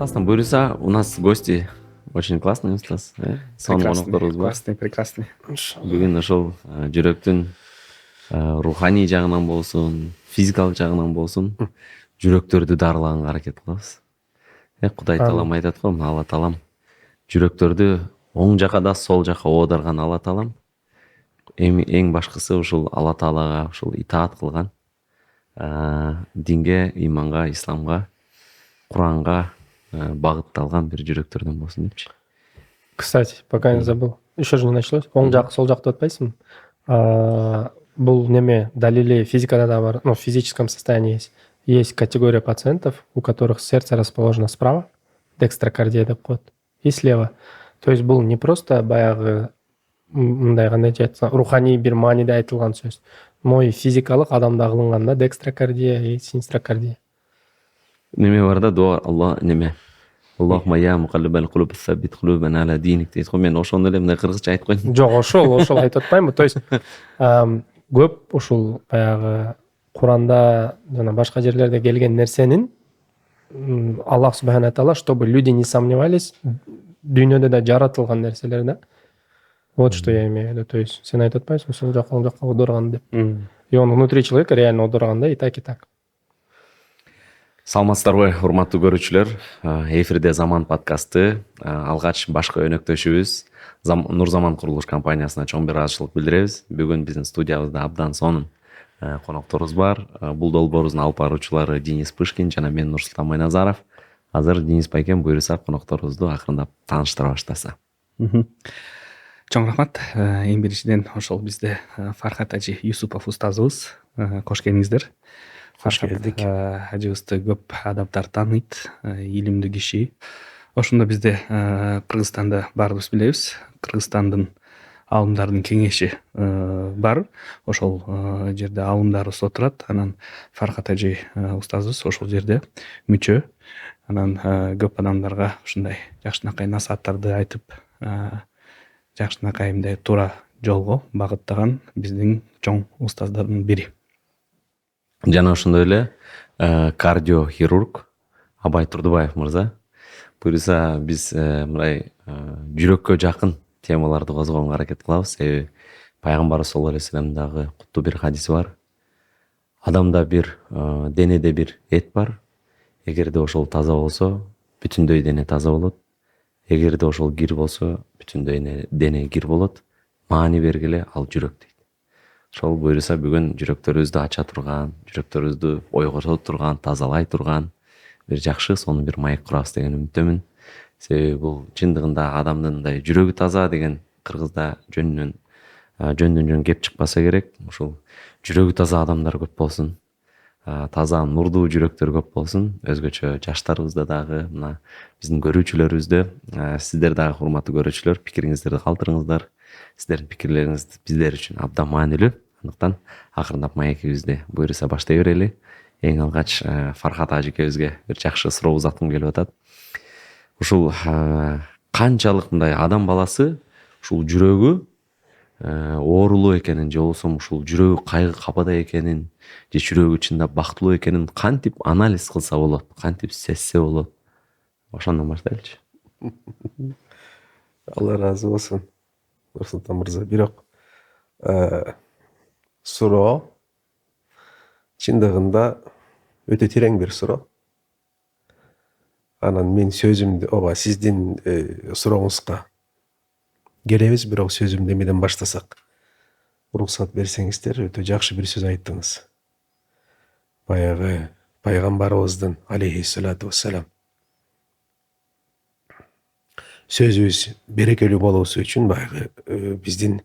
Классно, буюрса, у нас гости очень классные, Устаз. Сонун конокторубуз бар. Прекрасный. Бүгүн ошол жүрөктүн руханий жагынан болсун, физикалык жагынан болсун, жүрөктөрдү дарылаганга аракет кылабыз. Кудай таалам айтат го, Алла таалам жүрөктөрдү оң жака да, сол жака оодарган Алла таалам. Эң башкысы ушул Алла таалага ушул итаат кылган, динге, иманга, исламга, Куранга багытталган бир жүрөктөрдөн болсун депчи. Кстати, пока не забыл. Еще же не началось. Оң жақ, сол жақты отпайсың. Бұл неме далили физикада да бар, ну, в физическом состоянии есть. Есть категория пациентов, у которых сердце расположено справа, декстрокардия деп коет, и слева. То есть бұл не просто баягы мындай кандай айтсам, руханий бир мааниде айтылган сөз. Мой физикалык адамда кылынганда декстрокардия и синстрокардия. Неме бар да, дуа Алла неме. Аллахума я мукаллибал кулуб саббит кулубана аля диник дейт го. Мен ошону эле мындай кыргызча айтып койдум. Жок, ошол айтып атпаймынбы. То есть көп ушул баягы Куранда жана башка жерлерде келген нерсенин Аллах субхана таала, чтобы люди не сомневались, дүйнөдө да жаратылган нерселер да. Вот что я имею в виду. То есть сен айтып атпайсың, сол жака оң жака оодарган деп. И он внутри человека реально оодарган да, и так, и так. Саламатсыздарбы, урматтуу көрүүчүлөр. Эфирде Заман подкасты. Алгач башкы өнөктөшүбүз Нурзаман курулуш компаниясына чоң бир ыраазычылык билдиребиз. Бүгүн биздин студиябызда абдан сонун конокторубуз бар. Бул долбоорубуздун алып баруучулары Денис Пышкин жана мен Нурсултан Майназаров. Азыр Денис байкем буюрса конокторубузду акырындап тааныштыра баштаса. Чоң рахмат. Эң биринчиден ошол бизде Фархат Ажи Юсупов устазыбыз. Кош келиңиздер. Фархат ажыбызды көп адамдар тааныйт, илимдүү киши. Ошондо бизде Кыргызстанда баарыбыз билебиз, Кыргызстандын аалымдардын кеңеши бар. Ошол жерде аалымдарыбыз отурат. Анан Фархат Ажи устазыбыз ошол жерде мүчө. Анан көп адамдарга ушундай жакшынакай насааттарды айтып, жакшынакай мындай туура жолго багыттаган биздин чоң устаздардын бири. Жана ошондой эле кардиохирург Абай Турдубаев мырза. Буюрса биз мындай жүрөккө жакын темаларды козгогонго аракет кылабыз. Себеби пайгамбарыбыз саллаллаху алейхи вассаламдагы куттуу бир хадиси бар. Адамда бир денеде бир эт бар. Эгерде ошол таза болсо, бүтүндөй дене таза болот. Эгерде ошол кир болсо, бүтүндөй дене кир болот. Маани бергиле ал жүрөк дейт. Ошол буюрса бүгүн жүрөктөрүбүздү ача турган, жүрөктөрүбүздү ойгото турган, тазалай турган бир жакшы сонун бир маек курабыз деген үмүттөмүн. Себеби бул чындыгында адамдын мындай жүрөгү таза деген кыргызда жөндөн кеп чыкпаса керек. Ушул жүрөгү таза адамдар көп болсун. Таза нурдуу жүрөктөр көп болсун. Өзгөчө жаштарыбызда дагы, мына биздин көрүүчүлөрүбүздө, сиздер дагы урматтуу көрүүчүлөр, пикириңиздерди калтырыңыздар. Сиздердин пикирлериңиз биздер үчүн абдан маанилүү. Андыктан акырындап маекибизди буюрса баштай берели. Эң алгач Фархат ажикебизге бир жакшы суроо узаткым келип атат. Ушул канчалык мындай адам баласы ушул жүрөгү оорулуу экенин, же болбосо ушул жүрөгү кайгы капада экенин, же жүрөгү чындап бактылуу экенин кантип анализ кылса болот, кантип сезсе болот? Ошондон баштайлычы. Алла разы болсун, Нурсултан мырза. Бирок суроо чындыгында өтө терең бир суроо. Анан мен сөзүмдү, сиздин сурооңузга келебиз, бирок сөзүмдү эмеден баштасак. Уруксат берсеңиздер, өтө жакшы бир сөз айттыңыз. Баягы пайгамбарыбыздын алейхиссалату вассалам сөзүбүз берекелүү болуусу үчүн баягы биздин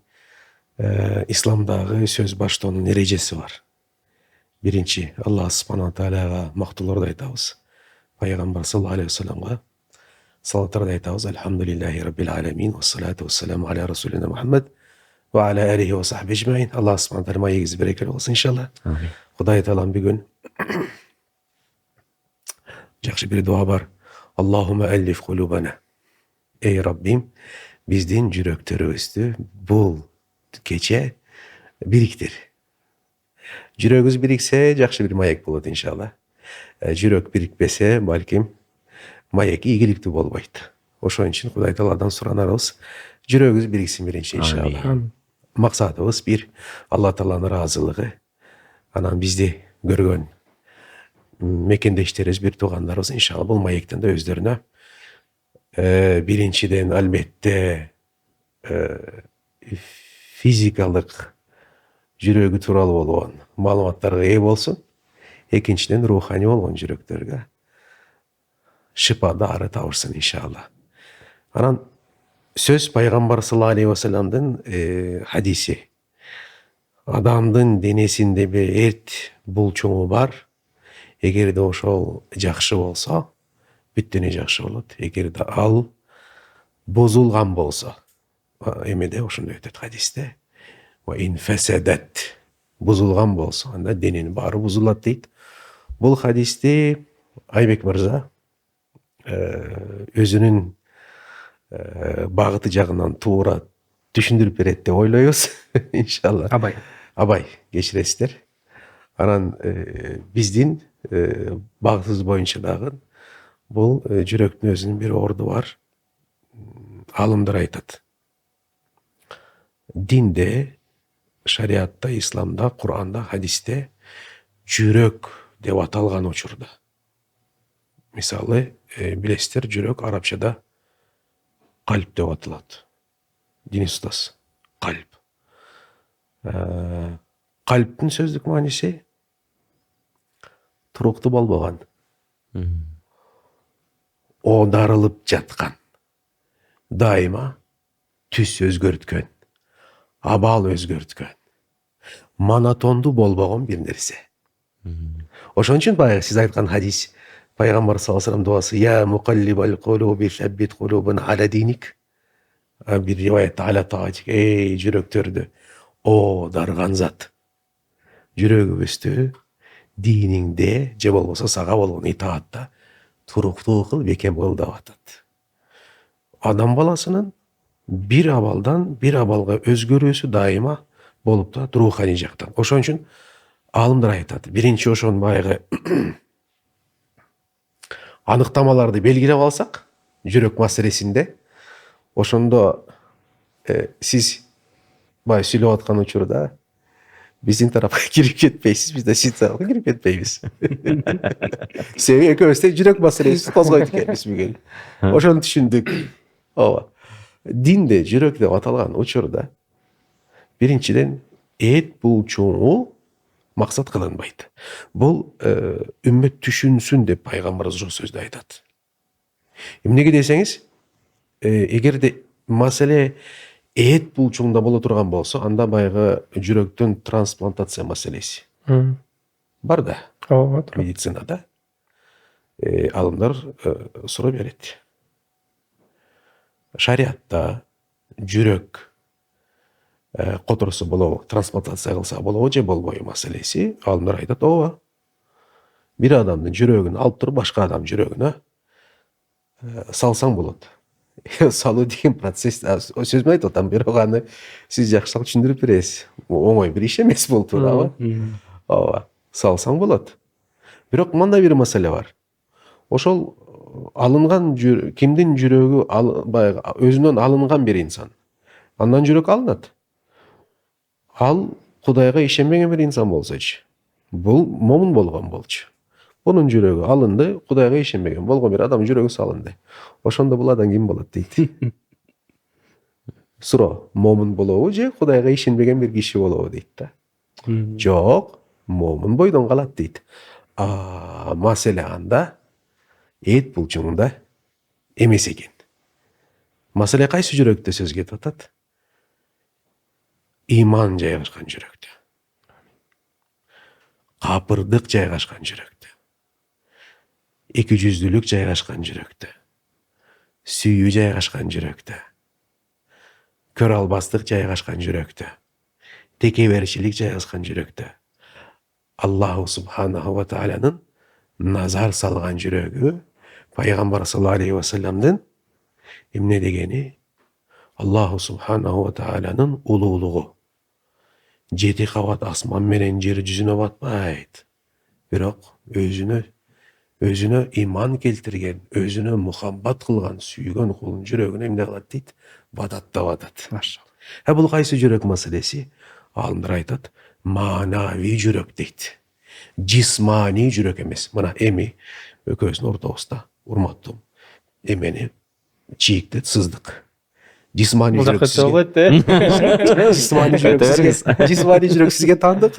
исламдагы сөз баштоонун эрежеси бар. Биринчи Аллах субхана таалага мактоолорду айтабыз. Пайгамбар саллаллаху алейхи вассаламга салаттарды айтабыз. Алхамдулиллахи раббил аламин ва салату вассаламу аля расулина Мухаммад ва аля алихи ва сахби ажмаин. Аллах субхана таала маегиңиз берекелүү болсун иншалла. Кудай таалам бүгүн жакшы бир дуа бар. Аллахума аллиф кулубана. Ey Rabbim, биздин жүрөктөрүбүздү бул кече бириктир. Жүрөгүбүз бириксе, жакшы бир маек болот иншалла. Жүрөк бирикпесе, балким маек ийгиликтүү болбойт. Ошон үчүн Кудай Тааладан суранарыбыз жүрөгүбүз бириксин биринчи иншалла. Амин. Максатыбыз бир Алла Тааланын ыраазылыгы, анан бизди көргөн мекендештерибиз, бир туугандарыбыз иншалла бул маектен да өздөрүнө биринчиден албетте физикалык жүрөгү тууралуу болгон маалыматтарга ээ болсун. Экинчиден руханий болгон жүрөктөргө шипа дары табышсын иншалла. Анан сөз пайгамбар саллаллаху алейхи вассаламдын хадиси. Адамдын денесинде бир эрт булчуңу бар. Эгерде ошол жакшы болсо, бүт дене жакшы болот. Эгерде ал бузулган болсо, эмеде ошондой өтөт хадисте. Ва ин фасадат, бузулган болсо, анда дененин баары бузулат дейт. Бул хадисти Айбек мырза өзүнүн багыты жагынан туура түшүндүрүп берет деп ойлойбуз. Иншалла. Абай кечиресиздер. Анан биздин багытыбыз боюнча дагы бул жүрөктүн өзүнүн бир орду бар. Алымдар айтат. Динде, шариатта, исламда, Кур'анда, хадисте жүрөк деп аталган учурда. Мисалы, билесиздер, жүрөк арабчада калп деп аталат. Дини устаз. Калп. Калптын сөздүк мааниси туруктуу болбогон. Оодарылып жаткан. Дайыма түс өзгөрткөн. Абал өзгөрткөн. Монотондуу болбогон бир нерсе. Ошон үчүн баягы сиз айткан хадис, пайгамбар саллаллаху алейхи вассалам дуасы: "Я мукаллибал кулуби саббит кулубана аля диник." Бир риваятта аля таатик. Эй жүрөктөрдү дарган зат. Жүрөгүбүздү диниңде же болбосо сага болгон итаатта туруктуу кыл, бекем кыл деп атат. Адам баласынын бир абалдан бир абалга өзгөрүүсү дайыма болуп турат руханий жактан. Ошон үчүн алымдар айтат. Биринчи ошон баягы аныктамаларды белгилеп алсак, жүрөк маселесинде, ошондо сиз бай сүйлөп аткан учурда биздин тарапка кирип кетпейсиз, биз да сиздин тарапка кирип кетпейбиз. Себеби экөөбүз тең жүрөк маселесин козгойт экенбиз бүгүн. Ошону түшүндүк. Ооба. Динде жүрөк деп аталган учурда биринчиден эт булчуңу максат кылынбайт. Бул үммөт түшүнсүн деп пайгамбар ошол сөздү айтат. Эмнеге десеңиз, эгерде маселе эт булчуңда боло турган болсо, анда баягы жүрөктүн трансплантация маселеси бар да. Ооба, медицинада алымдар суроо берет. Шариатта жүрөк которусу болобу, трансплантация кылса болобу же болбойбу маселеси, алымдар айтат, ооба. Бир адамдын жүрөгүн алып туруп башка адам жүрөгүнө салсаң болот. Салуу деген процесс сөзмөн айтып атам, бирок аны сиз жакшылап түшүндүрүп бересиз. Оңой бир иш эмес бул, туурабы? Ооба, салсаң болот. Бирок мындай бир маселе бар. Ошол алынган кимдин жүрөгү баягы өзүнөн алынган бир инсан. Андан жүрөк алынат. Ал Кудайга ишенбеген бир инсан болсочу, бул момун болгон болчу. Бунун жүрөгү алынды, Кудайга ишенбеген болгон бир адам жүрөгү салынды. Ошондо бул адам ким болот дейт. Суроо, момун болобу же Кудайга ишенбеген бир киши болобу дейт да. Жок, момун бойдон калат дейт. Маселе анда эт булчуңунда эмес экен. Маселе кайсы жүрөктө сөз кетип атат? Иман жайгашкан жүрөктө. Капырдык жайгашкан жүрөктө. Эки жүздүүлүк жайгашкан жүрөктө. Сүйүү жайгашкан жүрөктө. Көрө албастык жайгашкан жүрөктө. Текеберчилик жайгашкан жүрөктө. Аллаху субханаху ва тааланын назар салган жүрөгү пайгамбар саллаллаху алейхи вассаламдын эмне дегени? Аллаху субханаху ва тааланын улуулугу. 7 кабат асман менен жер жүзүнө батпайт. Бирок өзүнө өзүнө иман келтирген, өзүнө мухаббат кылган, сүйгөн кулун жүрөгүнө эмне кылат дейт? Бадаттап атат. машалла. Бул кайсы жүрөк маселеси? Алымдар айтат, маанавий жүрөк дейт. Жисмани жүрөк эмес. Мына эми экөөбүздүн ортобузда урматтуу эмени чийикти сыздык. Жисмани Бул жүрөк жакка сизге. болот э. Жисмани жүрөк сизге. Жисмани жүрөк сизге таандык.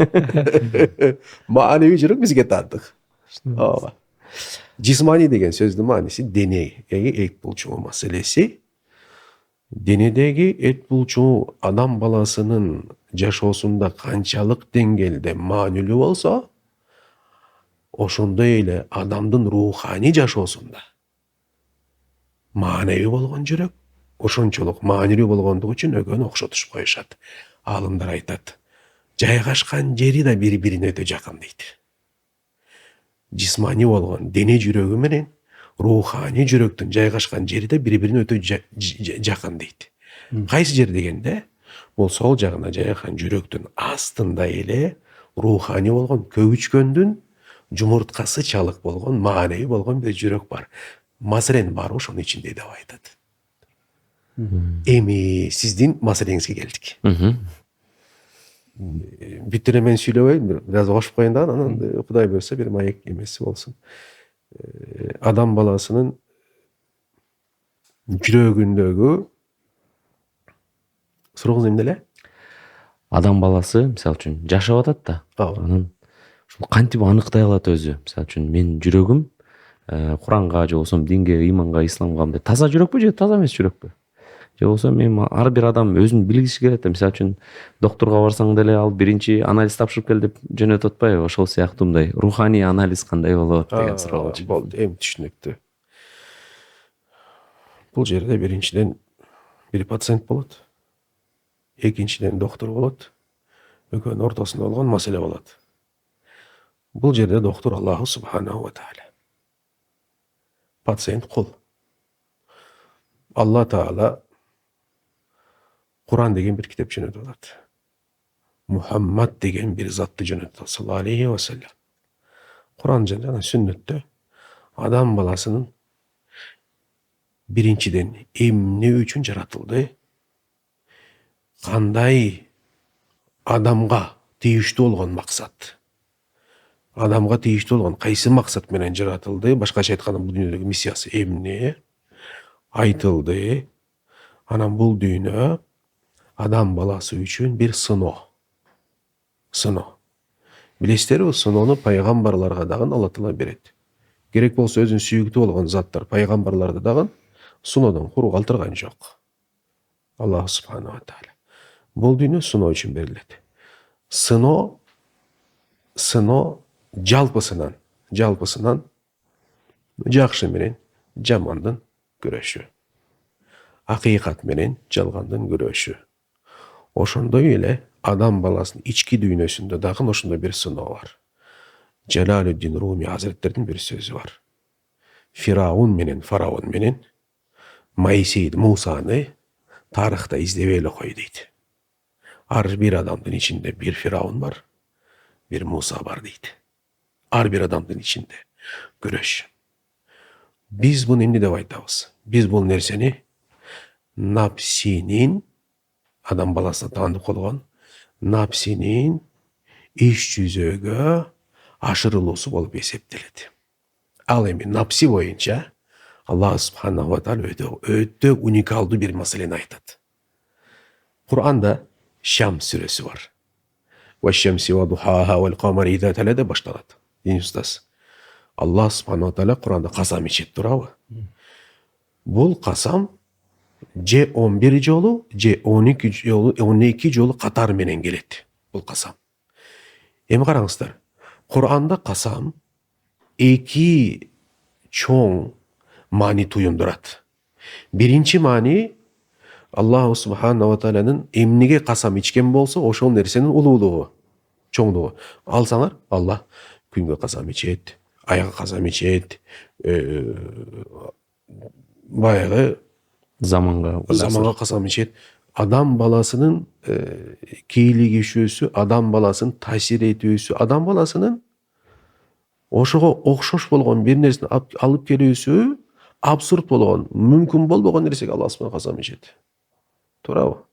Маанавий жүрөк бизге таандык. Ооба. Жисмани деген сөздүн мааниси денеге эт булчугу маселеси. Денедеги эт булчугу адам баласынын жашоосунда канчалык деңгээлде маанилүү болсо, ошондой эле адамдын руханий жашоосунда мааневий болгон жүрөк ошончолук маанилүү болгондугу үчүн экөөнү окшотушуп коюшат. Алымдар айтат, жайгашкан жери да бири бирине өтө жакын дейт. Жисмани болгон дене жүрөгү менен руханий жүрөктүн жайгашкан жери да бири бирине өтө жакын дейт. Кайсы жер дегенде, бул сол жагына жайгашкан жүрөктүн астында эле руханий болгон көбүчкөндүн жумурткасы чалык болгон, мааневий болгон бир жүрөк бар. Маселенин баары ошонун ичинде деп айтат. Эми сиздин маселеңизге келдик. Бүт эле мен сүйлөбөйүн, бир аз кошуп коеюн дагы, анан Кудай буйрса бир маек эмеси болсун. Адам баласынын жүрөгүндөгү сурооңуз эмне эле? Адам баласы мисалы үчүн жашап атат да. Ооба. Анан ушул кантип аныктай алат өзү? Мисалы үчүн менин жүрөгүм Куранга же болбосо динге, иманга, исламга мындай таза жүрөкпү же таза эмес жүрөкпү? Же болбосо мен ар бир адам өзүн билгиси келет да. Мисалы үчүн доктурга барсаң деле ал биринчи анализ тапшырып кел деп жөнөтүп атпайбы? Ошол сыяктуу мындай руханий анализ кандай болот деген суроо болчу. Болду, эми түшүнүктүү. Бул жерде биринчиден бир пациент болот. Экинчиден доктор болот. Экөөнүн ортосунда болгон маселе болот. Бул жерде доктор Аллаху субханаху ва тааля. Пациент кул. Алла Таала Куран деген бир китеп жөнөтүп атат. Мухаммад деген бир затты жөнөтүп атат. Саллаллаху алейхи ва саллям. Куран жана сүннөттө адам баласынын биринчиден эмне үчүн жаратылды? Кандай адамга тийиштүү болгон максат? Адамга тийиштүү болгон кайсы максат менен жаратылды? Башкача айтканда бул дүйнөдөгү миссиясы эмне? Айтылды. Анан бул дүйнө адам баласы үчүн бир сыноо. Сыноо. Билесиздерби, сыноону пайгамбарларга дагы Алла Таала берет. Керек болсо өзүнүн сүйүктүү болгон заттар, пайгамбарларды дагы сыноодон куру калтырган жок. Аллах субханаху ва тааля. Бул дүйнө сыноо үчүн берилет. Сыноо жалпысынан жакшы менен жамандын күрөшү. Акыйкат менен жалгандын күрөшү. Ошондой эле адам баласынын ички дүйнөсүндө дагы ошондой бир сыноо бар. Жалалуддин Руми Hazretlerдин бир сөзү бар. Фираун менен фараон менен Моисейди, Мусаны тарыхта издебей эле кой дейт. Ар бир адамдын ичинде бир фираун бар, бир Муса бар дейт. Ар бир адамдын ичинде күрөш. Биз буну эмне деп айтабыз? Биз бул нерсени напсинин, адам баласына таандык болгон напсинин иш жүзөгө ашырылуусу болуп эсептелет. Ал эми напси боюнча Аллах субханаху ва тааля өтө уникалдуу бир маселени айтат. Куранда Шам сүрөсү бар. Ва шамси ва духаха вал камари иза талада башталат. Дин устаз. Аллах субханаху ва тааля Куранда касам ичет турабы? Бул касам же 11 жолу, же 12 жолу катар менен келет. Бул касам. Эми караңыздар. Куранда касам эки чоң маани туюндурат. Биринчи маани Аллаху субханаху ва тааlanın эмнеге касам ичкен болсо, ошол нерсенин улуулугу, чоңдугу. Алсаңар, Аллах күнгө касам ичет, айга касам ичет, баягы заманга касам ичет. Адам баласынын кийлигишүүсү, адам баласынын таасир этүүсү, адам баласынын ошого окшош болгон бир нерсени алып келүүсү абсурд болгон, мүмкүн болбогон нерсеге Аллах субхана касам ичет. Туурабы?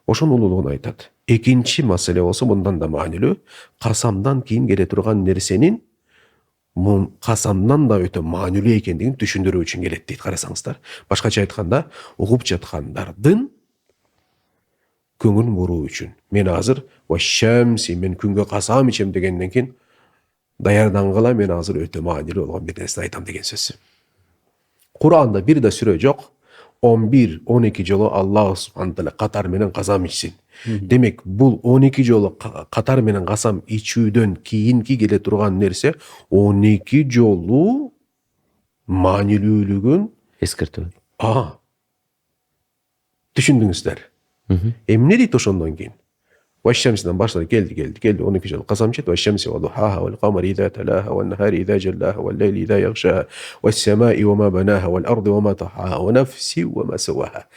Ошонун улуулугун айтат. Экинчи маселе болсо мындан да маанилүү. Касамдан кийин келе турган нерсенин касамдан да өтө маанилүү экендигин түшүндүрүү үчүн келет дейт. Карасаңыздар, башкача айтканда, угуп жаткандардын көңүл буруу үчүн. Мен азыр вашшамси, мен күнгө касам ичем дегенден кийин даярдангыла, мен азыр өтө маанилүү болгон бир нерсени айтам деген сөз. Куранда бир да сүрө жок. 11-12 жолу Аллах субхана тааля катар менен касам ичсин. Демек, бул 12 жолу катар менен касам ичүүдөн кийинки келе турган нерсе 12 жолу маанилүүлүгүн эскертүү. Түшүндүңүздөр. Эмне дейт ошондон кийин? Вашшамсидан баштап келди 12 жолу касам ичет. Вашшамси ва духаха вал камари иза талаха ван нахари иза жаллаха вал лейли иза ягшаха вас самаи ва ма банаха вал арди ва ма тахаха ва нафси ва ма саваха.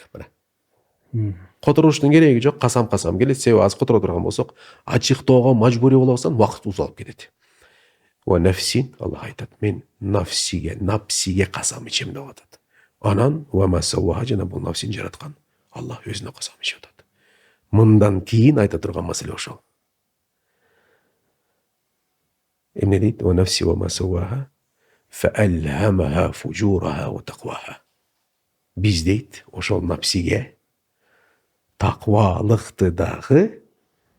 Которуштун кереги жок, касам келет. Себеби аз которо турган болсок, ачыктоого мажбурий боло калсаң, убакыт узалып кетет. Ва нафсин, Аллах айтат, мен напсиге касам ичем деп атат. Анан ва ма саваха, жана бул нафсин жараткан Аллах өзүнө касам ичип атат. Мындан кийин айта турган маселе ошол. Эмне дейт? Ва нафси ва ма саваха фаалхамаха фужураха ва тaqwaha. Биз дейт, ошол напсиге таквалыкты дагы,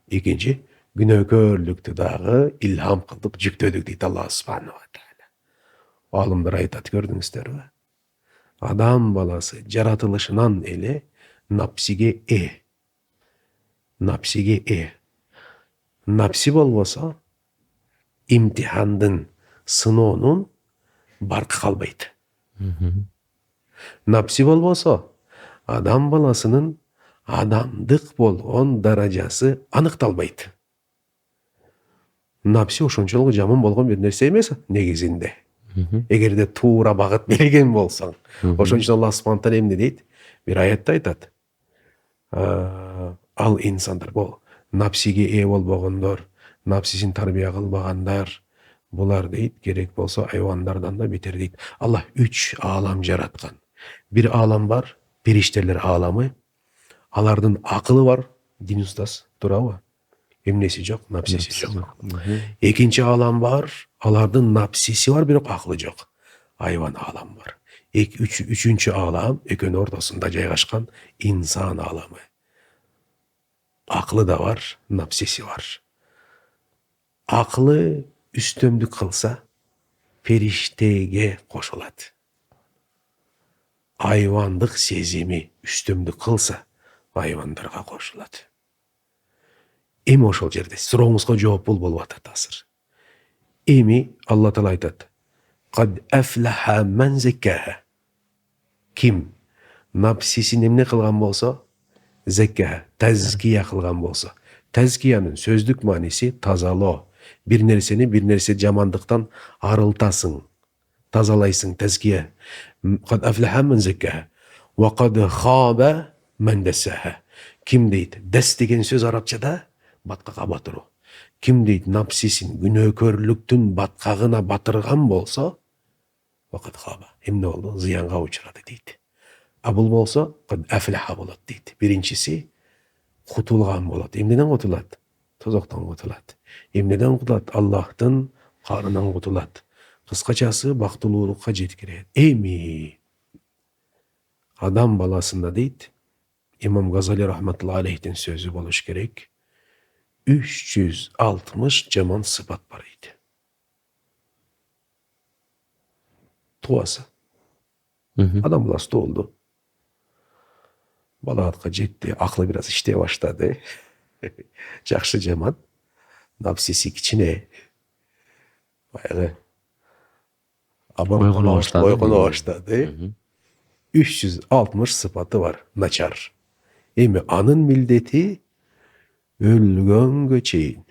экинчи күнөөкөрлүктү дагы илхам кылдык, жүктөдүк дейт Аллах субхана ва тааля. Алымдар айтат, көрдүңүздөрбү? Адам баласы жаратылышынан эле напсиге Напси болбосо имтихандын, сыноонун баркы калбайт. Напси болбосо адам баласынын адамдык болгон даражасы аныкталбайт. Напси ошончолук жаман болгон бир нерсе эмес негизинде. Эгерде туура багыт берген болсоң. Ошон үчүн Аллах субхана тааля эмне дейт? Бир аятта айтат. Ал инсандар, бул напсиге болбогондор, напсисин тарбия кылбагандар, булар дейт, керек болсо айвандардан да бетер дейт. Аллах 3 аалам жараткан. Бир аалам бар, периштелер ааламы. Алардын акылы бар, дин устаз, туурабы? Эмнеси жок, напсиси жок. Экинчи аалам бар, алардын напсиси бар, бирок акылы жок. Айван аалам бар. Үчүнчү аалам экөөнүн ортосунда жайгашкан инсан ааламы. Акылы да бар, напсиси бар. Акылы үстөмдүк кылса, периштеге кошулат. Айвандык сезими үстөмдүк кылса, айвандарга кошулат. Эми ошол жерде сурооңузга жооп бул болуп атат азыр. Эми Алла Таала айтат: "Кад афлаха ман заккаха." Ким напсисин эмне кылган болсо, закка, тазкия кылган болсо. Тазкиянын сөздүк мааниси тазалоо. Бир нерсе жамандыктан арылтасың, тазалайсың, тазкия. Кад афлаха ман заккаха ва кад хаба ман дасаха. Ким дейт? Дас деген сөз арабчада баткага батыруу. Ким дейт напсисин күнөөкөрлүктүн баткагына батырган болсо, вакыт хаба. Эмне болду? Зыянга учурады дейт. А бул болсо, кад афлаха болот дейт. Биринчиси кутулган болот. Эмнеден кутулат? Тозоктон кутулат. Эмнеден кутулат? Аллахтын карынан кутулат. Кыскачасы бактылуулукка жеткирет. Эми адам баласында дейт, Имам Газали рахматуллахи алейхтин сөзү болуш керек. 360 жаман сыпат бар дейт. Туасы. Адам баласы туылду. Балагатка жетти, акылы бир аз иштей баштады. Жакшы жаман. Напсиси кичине. Баягы ойгоно баштады. 360 сыпаты бар, начар. Эми анын милдети өлгөнгө чейин,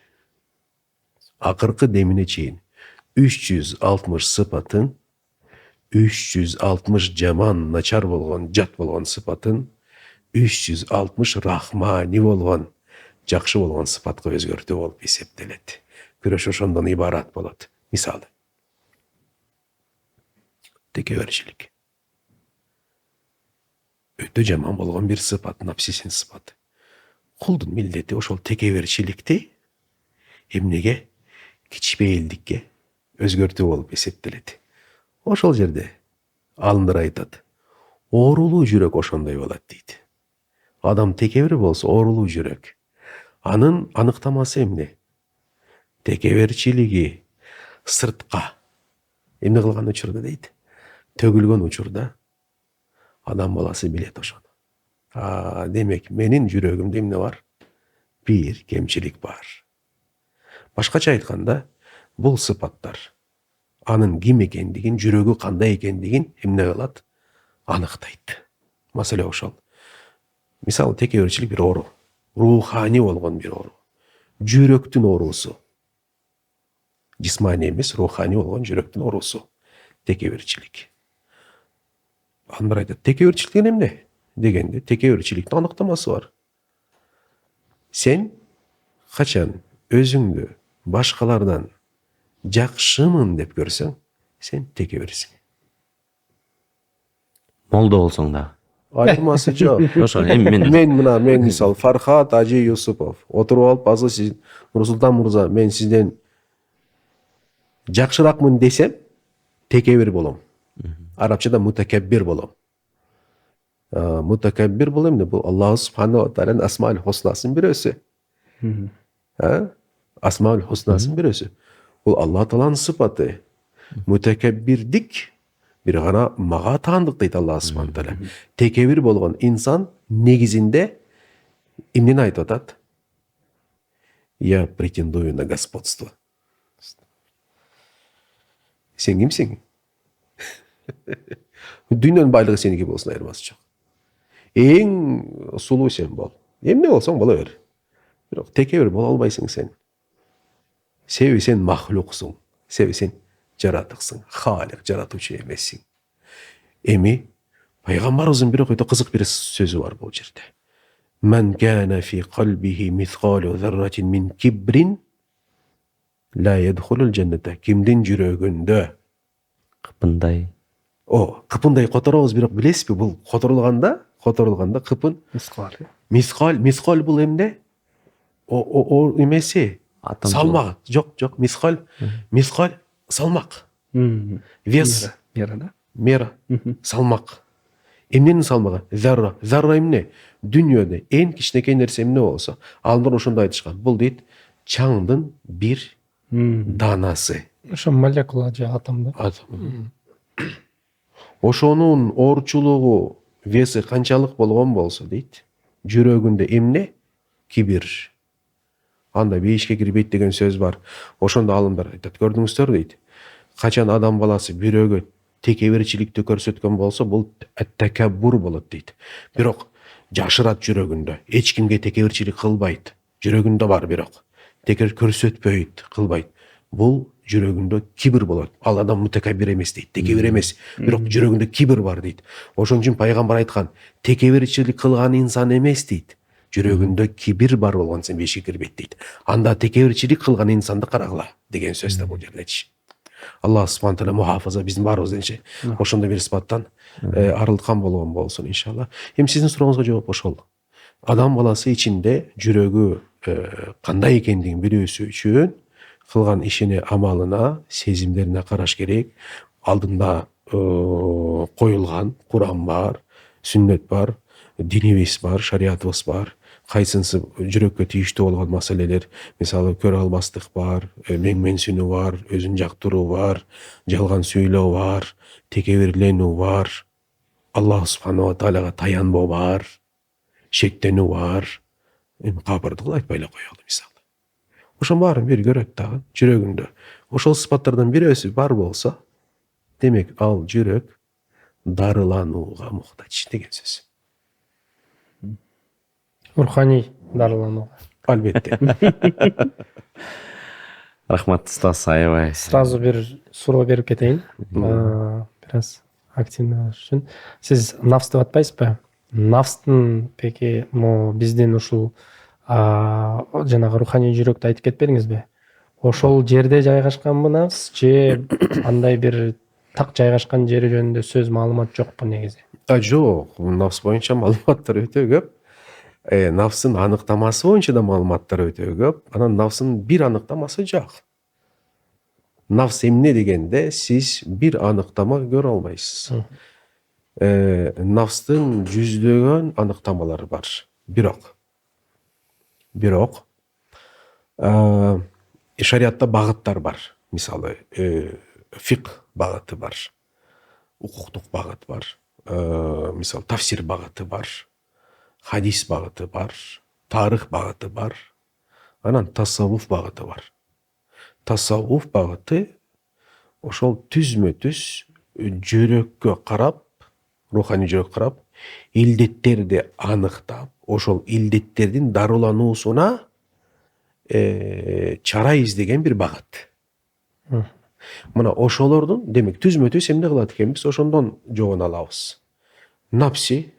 акыркы демине чейин 360 сыпатын, 360 жаман, начар болгон, жат болгон сыпатын 360 рахмани болгон, жакшы болгон сыпатка өзгөртүү болуп эсептелет. Күрөш ошондон ибарат болот. Мисалы, текеберчилик. Өтө жаман болгон бир сыпат, напсисин сыпаты. Кулдун милдети ошол текеберчиликти эмнеге, кичпейилдикке өзгөртүү болуп эсептелет. Ошол жерде алымдар айтат, оорулуу жүрөк ошондой болот дейт. Адам текебер болсо оорулуу жүрөк. Анын аныктамасы эмне? Текеберчилиги сыртка эмне кылган учурда дейт? Төгүлгөн учурда адам баласы билет ошону. Демек, менин жүрөгүмдө эмне бар? Бир кемчилик бар. Башкача айтканда, бул сыпаттар анын ким экендигин, жүрөгү кандай экендигин эмне кылат? Аныктайт. Маселе ошол. Мисалы, текеберчилик бир оору, руханий болгон бир оору. Жүрөктүн оорусу. Жисманий эмес, руханий болгон жүрөктүн оорусу. Текеберчилик. Андар айтат, текеберчилик деген эмне? Дегенде, текеберчиликтин аныктамасы бар. Сен качан өзүңдү башкалардан жакшымын деп көрсөң, сен текеберсиң. Молдо болсоң да. Айырмасы жок. Ошо эми Мен мисалы Фархат Ажи Юсупов отуруп алып, азыр сиз Нурсултан мырза, мен сизден жакшыракмын десем, текебер болом. Арабчада мутакаббир болом. Мутакаббир бул эмне? Бул Аллах субхана ва тааlanın асмаул хуснасын бирөөсү. Асмаул хуснасын бирөөсү. Бул Аллах тааланын сыпаты. Мутакаббирдик бир гана мага таандык дейт Аллах субхана таала. Текебир болгон инсан негизинде эмнени айтып атат? Я претендую на господство. Сен кимсиң? Дүйнөнүн байлыгы сеники болсун, айырмасы жок. Эң сулуу сен бол. Эмне болсоң бола бер. Бирок текебир боло албайсың сен. Себеби сен махлуксуң. Себеби сен жаратыксың. Халик, жаратуучу эмессиң. Эми пайгамбарыбыздын бирок өтө кызык бир сөзү бар бул жерде. Мен кана фи калбихи мисқалу зарратин мин кибрин ла ядхулул жанната. Кимдин жүрөгүндө кыпындай. Кыпындай которобуз, бирок билесизби, бул которулганда кыпын мисқал бул эмне? Эмеси? Салмак. Жок, мисқал салмак. Вес. Мера. Салмак. Эмненин салмагы? Зарра. Зарра эмне? Дүйнөдө эң кичинекей нерсе эмне болсо, алымдар ошондой айтышкан. Бул дейт, чаңдын бир данасы. Ошо молекула же атом да? Атом. Ошонун оорчулугу, веси канчалык болгон болсо дейт, жүрөгүндө эмне? Кибир. Анда бейишке кирбейт деген сөз бар. Ошондо алымдар айтат, көрдүңүздөр дейт. Качан адам баласы бирөөгө текеберчиликти көрсөткөн болсо, бул такаббур болот дейт. Бирок жашырат жүрөгүндө, эч кимге текеберчилик кылбайт. Жүрөгүндө бар бирок текер көрсөтпөйт, кылбайт. Бул жүрөгүндө кибир болот. Ал адам мутакаббир эмес дейт, текебир эмес, бирок жүрөгүндө кибир бар дейт. Ошон үчүн пайгамбар айткан, текеберчилик кылган инсан эмес дейт. Жүрөгүндө кибир бар болгон сен бешикке кирбейт дейт. Анда текеберчилик кылган инсанды карагыла деген сөз да бул жерлечи. Аллах субхана таала мухафаза биздин баарыбыздын ошондой бир сыпаттан арылткан болгон болсун иншалла. Эми сиздин сурооңузга жооп ошол. Адам баласы ичинде жүрөгү кандай экендигин билүүсү үчүн кылган ишине, амалына, сезимдерине караш керек. Алдында коюлган Куран бар, сүннөт бар, динибиз бар, шариятыбыз бар. Кайсынысы жүрөккө тийиштүү болгон маселелер, мисалы көрө албастык бар, менсүүнүү бар, өзүн жактыруу бар, жалган сүйлөө бар, текебирленүү бар, Аллах субхана ва таалага таянбоо бар, шектенүү бар. Эми кабырды кылып айтпай эле коелу мисалы. Ошон баарын бир көрөт дагы жүрөгүндө. Ошол сыпаттардан бирөөсү бар болсо, демек ал жүрөк дарыланууга муктач деген сөз. Руханий дарыланууга. Албетте. Рахмат, Стас аябай. Сразу бир суроо берип кетейин. Бираз активный үчүн. Сиз нафс деп атпайсызбы? Нафстын пеки биздин ушул жанагы руханий жүрөктү айтып кетпедиңизби? Ошол жерде жайгашканбы нафс же андай бир так жайгашкан жери жөнүндө сөз маалымат жокпу негизи? Жок, нафс боюнча маалыматтар өтө көп. Нафстын аныктамасы боюнча да маалыматтар өтө көп. Анан нафстын бир аныктамасы жок. Нафс эмне дегенде сиз бир аныктама көрө албайсыз. Нафстын жүздөгөн аныктамалары бар. Бирок шариатта багыттар бар. Мисалы, фикх багыты бар, укуктук багыт бар, мисалы тафсир багыты бар, хадис багыты бар, тарых багыты бар, анан тасаввуф багыты бар. Тасаввуф багыты ошол түзмө-түз жүрөккө карап, руханий жүрөккө карап, илдеттерди аныктап, ошол илдеттердин дарылануусуна чара издеген бир багыт. Мына ошолордун, демек, түзмө-түз эмне кылат экенбиз? Ошондон жогон алабыз. Напси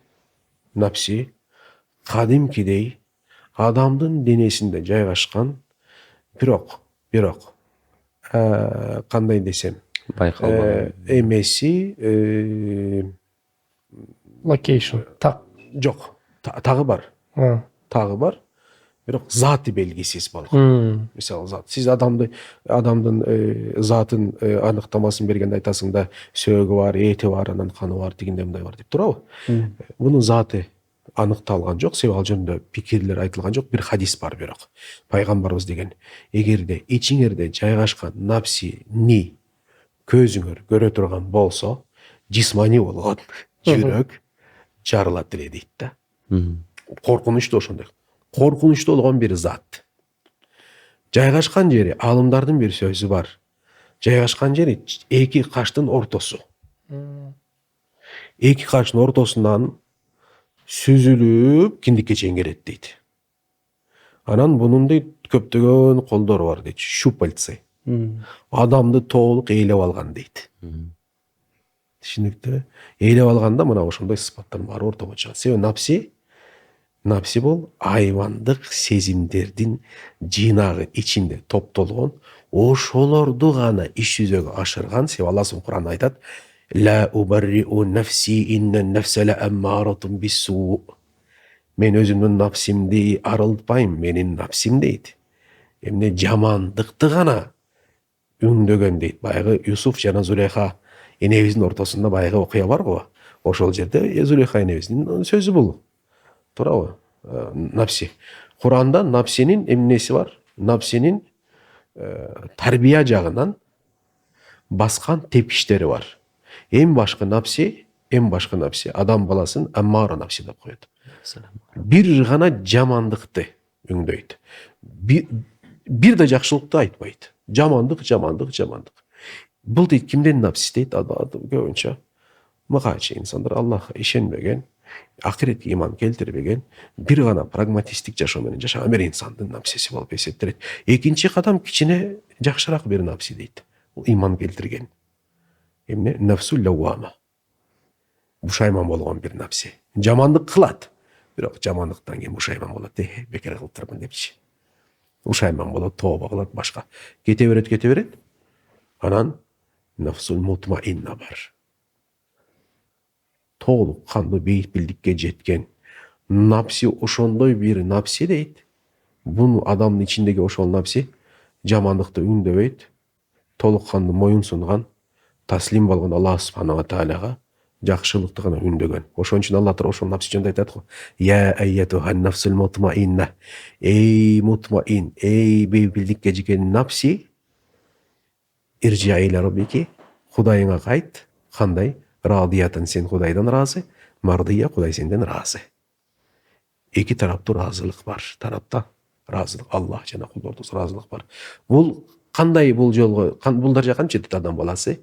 кадимкидей адамдын денесинде жайгашкан, бирок кандай десем, байкалбаган эмеси Location. Так. жок, тагы бар. Бирок заты белгисиз болгон. Мисалы, зат. Сиз адамдын затын аныктамасын бергенде айтасың да, сөөгү бар, эти бар, анан каны бар, тигиндей мындай бар деп турабы? Мунун заты аныкталган жок, себеби ал жөнүндө пикирлер айтылган жок. Бир хадис бар бирок. Пайгамбарыбыз деген, эгерде ичиңерде жайгашкан напсини көзүңөр көрө турган болсо, жисмани болгон жүрөк жарылат эле дейт да. Коркунучтуу ошондой. Коркунучтуу болгон бир зат. Жайгашкан жери, алымдардын бир сөзү бар. Жайгашкан жери эки каштын ортосу. Эки каштын ортосунан сүзүлүп киндикке чейин келет дейт. Анан бунун дейт көптөгөн колдору бар дейт, щупальцы. Адамды толук ээлеп алган дейт. Түшүнүктүү? Ээлеп алганда мына ошондой сыпаттар бар ортого чыгат. Себеби напси бул айвандык сезимдердин жыйнагы ичинде топтолгон, ошолорду гана иш жүзөгө ашырган. Себеби Алла Субхана Кур'анда айтат: «Ла убарриу нафси инна нафса ла аммаратун бису». Мен өзүмдүн напсимди арылтпайм, менин напсим дейт. Эмне жамандыкты гана үндөгөн дейт. Баягы Юсуф жана Зулейха энебиздин ортосунда баягы окуя бар го. Ошол жерде Зулейха энебиздин сөзү бул. Туурабы? Напси. Кур'анда напсинин эмнеси бар? Напсинин тарбия жагынан баскан тепкичтери бар. Эң башкы напси адам баласын аммара напси деп коет. Бир гана жамандыкты үңдөйт. Бир да жакшылыкты айтпайт. Жамандык. Бул дейт кимден напси дейт? Көбүнчө мыкачы инсандар, Аллахка ишенбеген, акиретке иман келтирбеген, бир гана прагматисттик жашоо менен жашаган бир инсандын напсиси болуп эсептелет. Экинчи кадам кичине жакшыраак бир напси дейт. Бул иман келтирген. Эмне? Нафсул лаввама. Бушайман болгон бир напси. Жамандык кылат, бирок жамандыктан кийин бушайман болот. Бекер кылыптырмын депчи. Бушайман болот, тооба кылат, башка. Кете берет. Анан нафсул мутмаинна бар. Толук кандуу бейпилдикке жеткен напси, ошондой бир напси дейт. Бул адамдын ичиндеги ошол напси жамандыкты үндөбөйт, толук кандуу моюн сунган, таслим болгон Аллах Субхана Тааляга жакшылыкты гана үндөгөн. Ошон үчүн Алла Таала ошол напси жөнүндө айтат го: «Я айятухан нафсул мутмаинна». Эй мутмаин, эй бейпилдикке жеткен напси, иржи иля раббики, Кудайыңа кайт. Кандай? Радиятын, сен Кудайдан разы, мардия, Кудай сенден разы. Эки тараптуу разылык бар. Тарапта разылык, Аллах жана кулдордун разылык бар. Бул кандай? Бул жолго бул даражага жетет адам баласы?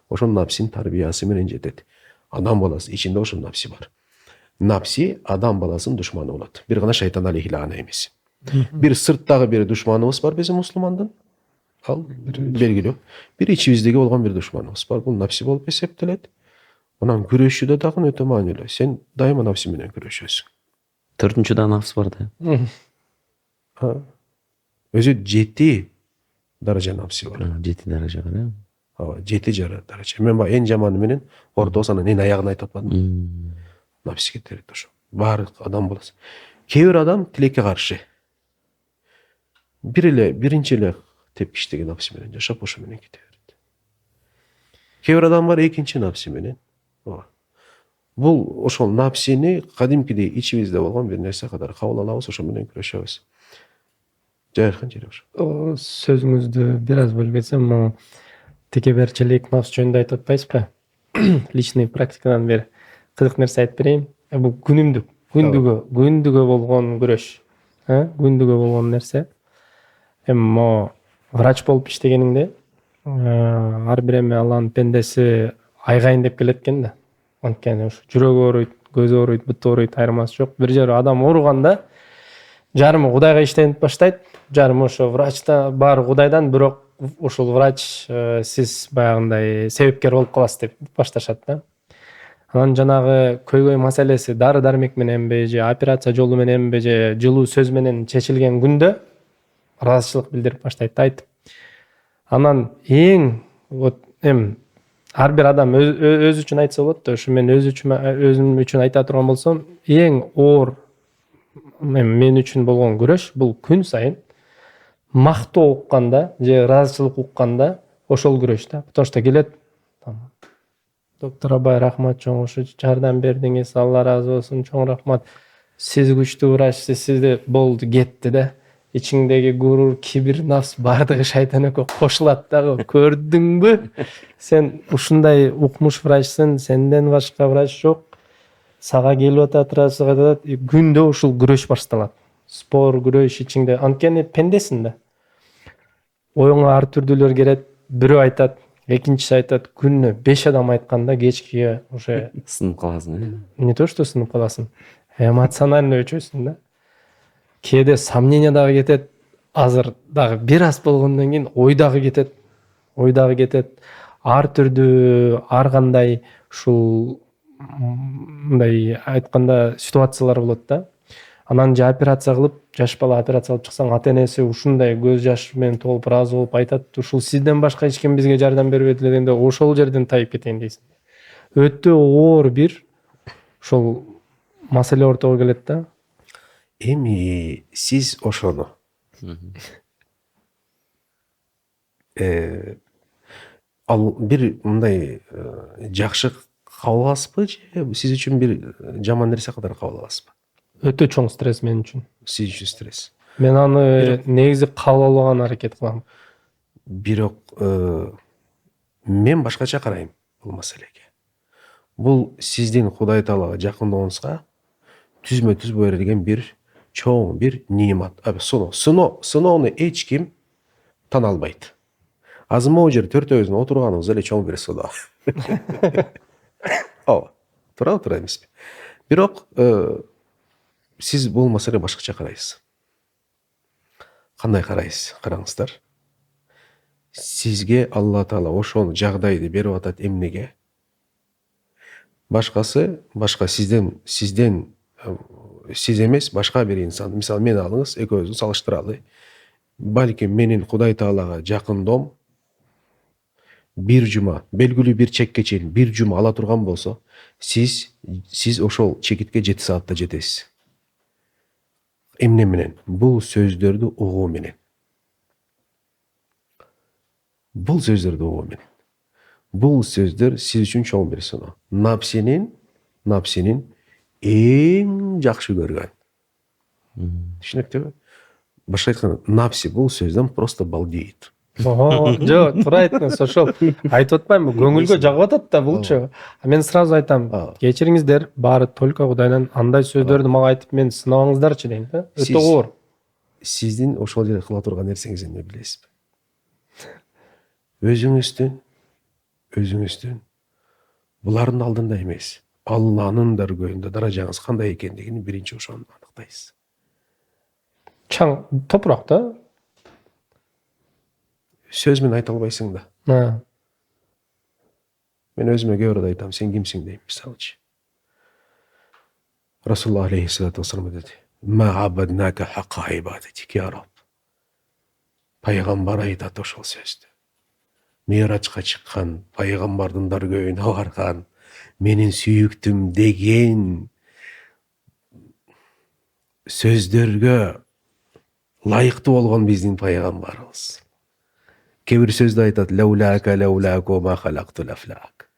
Ошол напсинин тарбиясы менен жетет. Адам баласы ичинде ошол напси бар. Напси адам баласынын душманы болот. Бир гана шайтан алейхилана эмес. Бир сырттагы бир душманыбыз бар биздин мусулмандын. Ал белгилүү. Бир ичибиздеги болгон бир душманыбыз бар. Бул напси болуп эсептелет. Анан күрөшүүдө дагы өтө маанилүү. Сен дайыма напси менен күрөшөсүң. Төртүнчү да нафс бар да. Өзү 7 даража напси бар. 7 даража бар. ооба 7 дарача. Мен баягы эң жаманы менен ортосу анан эң аягын айтып атпадым. Напсиге тиет ошо. Баардык адам болосу. Кээ бир адам тилекке каршы. Биринчи эле тепкичтеги напси менен жашап ошо менен кете берет. Кээ бир адам бар экинчи напси менен. Ооба. Бул ошол напсини кадимкидей ичибизде болгон бир нерсе катары кабыл алабыз, ошо менен күрөшөбүз. Жайыркан жери ошо. Сөзүңүздү бир аз бөлүп кетсем, могу текеберчилик, напс жөнүндө айтып атпайсызбы? Личный практикадан бир кызык нерсе айтып берейин. Бул күндүгө болгон күрөш. Күндүгө болгон нерсе. Эми могу врач болуп иштегениңде ар бир эми Алланын пендеси айгайын деп келет экен да. Анткени ушу жүрөгү ооруйт, көзү ооруйт, буту ооруйт, айырмасы жок. Бир жери адам ооруганда жарымы Кудайга иштенип баштайт, жарымы ошо врачта баары Кудайдан, бирок ушул врач сиз баягындай себепкер болуп каласыз деп башташат да. Анан жанагы көйгөй маселеси дары дармек мененби же операция жолу мененби же жылуу сөз менен чечилген күндө ыраазычылык билдирип баштайт айтып. Анан эң вот эми ар бир адам өзү үчүн айтса болот да, ошо мен өзүм үчүн айта турган болсом, эң оор мен үчүн болгон күрөш бул күн сайын мактоо укканда же ыраазычылык укканда ошол күрөш да. Потому что келет доктор Абай, рахмат чоң, ушу жардам бердиңиз, Алла разы болсун, чоң рахмат. Сиз күчтүү врачсыз, сизде болду, кетти да. Ичиңдеги гурур, кибир, нафс баардыгы шайтан экөө кошулат дагы. Көрдүңбү? Сен ушундай укмуш врачсың, сенден башка врач жок. Сага келип атат, атат. Күндө ушул күрөш башталат. Спор, күрөш ичиңде. Анткени пендесиң да. Оюңа ар түрдүүлөр келет. Бирөө айтат, экинчиси айтат. Күнүнө 5 адам айтканда кечкиге уже сынып каласың. Не то что сынып каласың, эмоционально өчөсүң да. Кээде сомнение дагы кетет. Азыр дагы бир аз болгондон кийин ой дагы кетет. Ар түрдүү, ар кандай ушул мындай айтканда ситуациялар болот да. Анан же операция кылып, жаш бала операция кылып чыксаң, ата энеси ушундай көз жаш менен толуп ыраазы болуп айтат, ушул сизден башка эч ким бизге жардам бербеди дегенде ошол жерден тайып кетейин дейсиң. Өтө оор бир ошол маселе ортого келет да. Эми сиз ошону ал бир мындай жакшы кабыл аласызбы же сиз үчүн бир жаман нерсе катары кабыл аласызбы? Өтө чоң стресс мен үчүн. Сиз үчүн стресс. Мен аны негизи кабыл албаган аракет кылам. Бирок мен башкача карайм бул маселеге. Бул сиздин Кудай Таалага жакындооңузга түзмө түз берилген бир чоң бир нимат. Сыноону эч ким тана албайт. Азыр могу жер төртөөбүздүн отурганыбыз эле чоң бир сыноо. Ооба. Туура эмеспи? Бирок сиз бул маселеге башкача карайсыз. Кандай карайсыз? Караңыздар. Сизге Алла Таала ошол жагдайды берип атат эмнеге? Башка сиз эмес, башка бир инсан. Мисалы, мени алыңыз, экөөбүздү салыштыралы. Балким менин Кудай Таалага жакындоом бир жума, белгилүү бир чекке чейин бир жума ала турган болсо, сиз ошол чекитке 7 саатта жетесиз. Эмне менен? Бул сөздөрдү угуу менен. Бул сөздөр сиз үчүн чоң бир сыноо. Напсинин эң жакшы көргөн. Түшүнүктүүбү? Башка айтканда, напси бул сөздөн просто балдейт. Жок, туура айттыңыз. Ошол айтып атпаймынбы, көңүлгө жагып атат да булчу. Мен сразу айтам, кечириңиздер, баары только Кудайдан. Андай сөздөрдү мага айтып мен сынабаңыздарчы дейм да. Өтө оор. Сиздин ошол жерде кыла турган нерсеңиз эмне билесизби? Өзүңүздүн булардын алдында эмес, Алланын даргөйүндө даражаңыз кандай экендигин биринчи ошону аныктайсыз. Чаң топурак да. Сөз менен айта албайсың да. Мен өзүмө көп бирде айтам, сен кимсиң дейм, мисалычы. Расулуллах алейхиссалату вассалам деди: "Ма абаднака хакка ибадатик, я Рабб." Пайгамбар айтат ошол сөздү. миражка чыккан, пайгамбардын даргөбүнө барган, менин сүйүктүм деген сөздөргө ылайыктуу болгон биздин пайгамбарыбыз. Кээ бир сөздө айтат: лаулака лаулаку ма халактул афлак.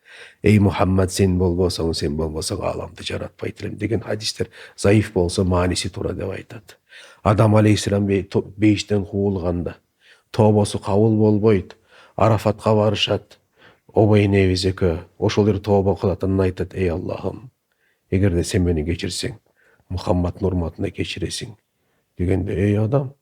Эй Мухаммад, сен болбосоң ааламды жаратпайт элем деген хадистер заиф болсо мааниси туура деп айтат. Адам алейхисалам бейиштен куулганда тообосу кабыл болбойт, Арафатка барышат. Обой небиз экөө ошол эле тооба кылат, анан айтат: эй Аллахым, эгерде сен мени кечирсең, Мухаммаддын урматына кечиресиң дегенде, эй адам,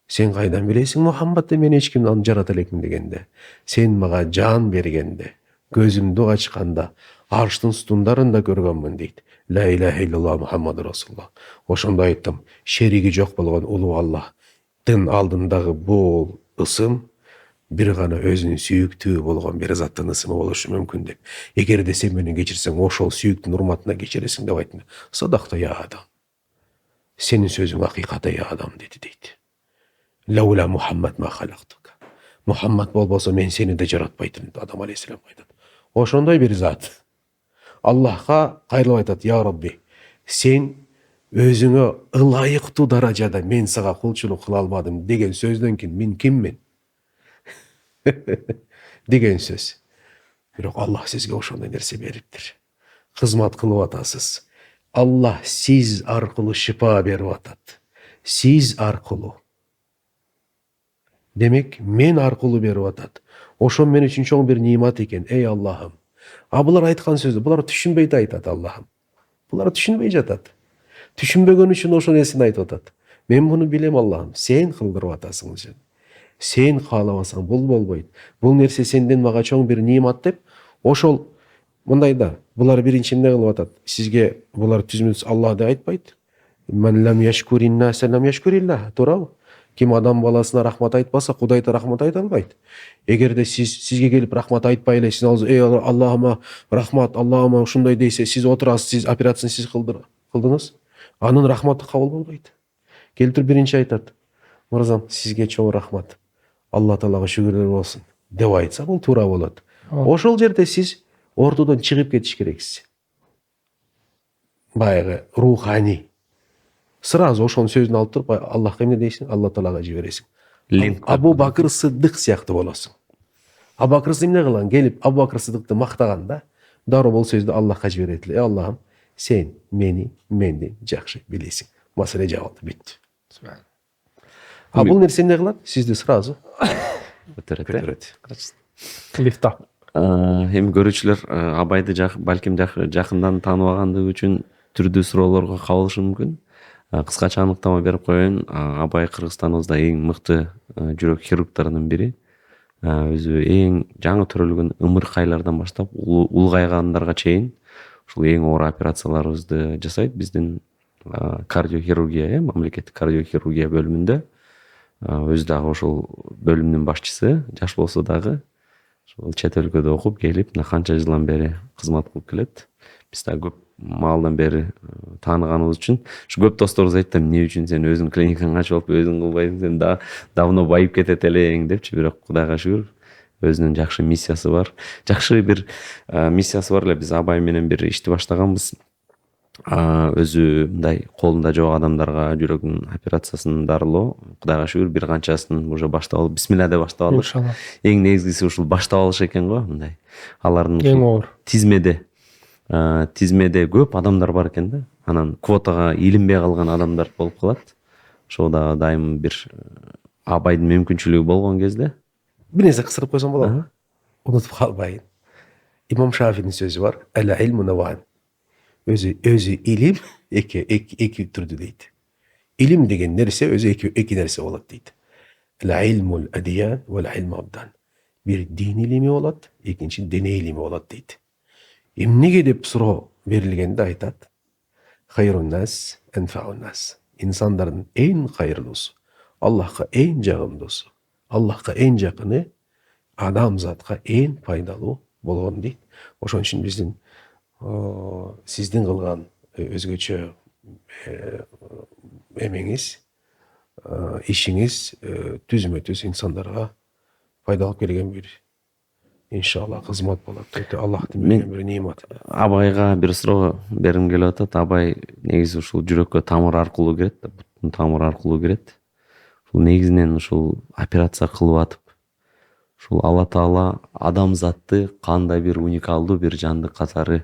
сен кайдан билесиң Мухаммадды мен эч ким жарата элекмин дегенде, сен мага жан бергенде, көзүмдү ачканда, арштын сутундарында көргөнмүн дейт. Ла иляха иллаллах Мухаммад Расулуллах. Ошондо айттым, шериги жок болгон улуу Аллахтын алдындагы бул ысым бир гана өзүнүн сүйүктүү болгон бир заттын ысымы болушу мүмкүн деп. Эгерде сен мени кечирсең, ошол сүйүктүн урматына кечиресиң деп айттым. Садакта я адам. Сенин сөзүң акыйкат я адам деди дейт. Лаула Мухаммад ма халактука. Мухаммад болбосо мен сени да жаратпайт элем, Адам алейхисалам айтат. Ошондой бир зат. Аллахка кайрылып айтат: я Rabbi, сен өзүңө ылайыктуу даражада мен сага кулчулук кыла албадым деген сөздөн кийин мен киммин? деген сөз. Бирок Аллах сизге ошондой нерсе бериптир. Кызмат кылып атасыз. Аллах сиз аркылуу шифа берип атат. Сиз аркылуу. Демек, мен аркылуу берип атат. Ошо мен үчүн чоң бир нимат экен. Эй Аллахым. А булар айткан сөздү булар түшүнбөйт айтат Аллахым. Булар түшүнбөй жатат. Түшүнбөгөн үчүн ошо нерсени айтып атат. Мен муну билем Аллахым. Сен кылдырып атасың ушуну. Сен каалабасаң бул болбойт. Бул нерсе сенден мага чоң бир нимат деп, ошол мындай да, булар биринчи эмне кылып атат? Сизге булар түзмөс Аллах деп айтпайт. Ман лам яшкурин нас лам яшкуриллах. Туурабы? Ким адам баласына рахмат айтпаса, Кудай да рахмат айта албайт. Эгерде сизге келип рахмат айтпай эле, сиз эй Аллахыма рахмат, Аллахыма ушундай дейсе, сиз отурасыз, сиз операцияны сиз кылдыңыз, анын рахматы кабыл болбойт. Келтирип биринчи айтат: мырзам, сизге чоң рахмат, Алла Таалага шүгүрлөр болсун деп айтса, бул туура болот. Ошол жерде сиз ортодон чыгып кетиш керексиз. Баягы руханий. Сразу ошонун сөзүн алып туруп, Аллахка эмне дейсиң? Алла Таалага жибересиң. Абу Бакыр Сыддык сыяктуу болосуң. Абу Бакыр эмне кылган? Келип Абу Бакыр Сыддыкты мактаганда, дароо бул сөздү Аллахка жиберет эле. Аллахым, сен менди жакшы билесиң. Маселе жабылды, бүттү. А бул нерсе эмне кылат? Сизди сразу көтөрөт. Лифта. Эми көрүүчүлөр Абайды балким жакындан тааныбагандыгы үчүн түрдүү суроолорго кабылышы мүмкүн. Кыскача аныктама берип коеюн. Абай Кыргызстаныбызда эң мыкты жүрөк хирургдарынын бири. Өзү эң жаңы төрөлгөн ымыркайлардан баштап улгайгандарга чейин ушул эң оор операцияларыбызды жасайт биздин кардиохирургия, мамлекеттик кардиохирургия бөлүмүндө. Өзү дагы ошол бөлүмдүн башчысы, жаш болсо дагы ошол чет өлкөдө окуп келип, мына канча жылдан бери кызмат кылып келет. Биз дагы көп маалдан бери тааныганыбыз үчүн ушу көп досторубуз айтты: эмне үчүн сен өзүң клиникаңы ачып алып өзүң кылбайсың, сен да давно байып кетет элең депчи. Бирок Кудайга шүгүр, өзүнүн жакшы миссиясы бар. Жакшы бир миссиясы бар эле. Биз Абай менен бир ишти баштаганбыз. Өзү мындай колунда жок адамдарга жүрөгүнүн операциясын дарылоо. Кудайга шүгүр, бир канчасын уже баштап алып, бисмилла деп баштап алдык. Иншалла. Эң негизгиси ушул баштап алыш экен го, мындай. Алардын Эң оор. тизмеде көп адамдар бар экен да. Анан квотага илинбей калган адамдар болуп калат. Ошол да дайым бир Абайдын мүмкүнчүлүгү болгон кезде. Бир нерсе кысырып койсом болобу? Унутуп калбайын. Имам Шафидің сөзі бар. Әл илму наван. Өзі илим эки түрдү дейт. Илим деген нерсе өзү эки нерсе болот дейт. Әл илмул адиян вал илму абдан. Бир дин илими болот, экинчи дене илими болот дейт. Эмнеге деп суроо берилгенде айтат: хайрун нас анфаун нас. Инсандардын эң кайырлуусу, Аллахка эң жагымдуусу, Аллахка эң жакыны, адамзатка эң пайдалуу болгон дейт. Ошон үчүн биздин сиздин кылган өзгөчө эмеңиз, ишиңиз түзмө-түз инсандарга пайдалык келген бир иншалла кызмат болот. Өтө Аллахтын Мен- берген бир нематы. Абайга бир суроо бергим келип атат. Абай негизи ушул жүрөккө тамыр аркылуу кирет да, буттун тамыры аркылуу кирет. Ушул негизинен ушул операция кылып атып, ушул Алла Таала адамзатты кандай бир уникалдуу бир жанды катары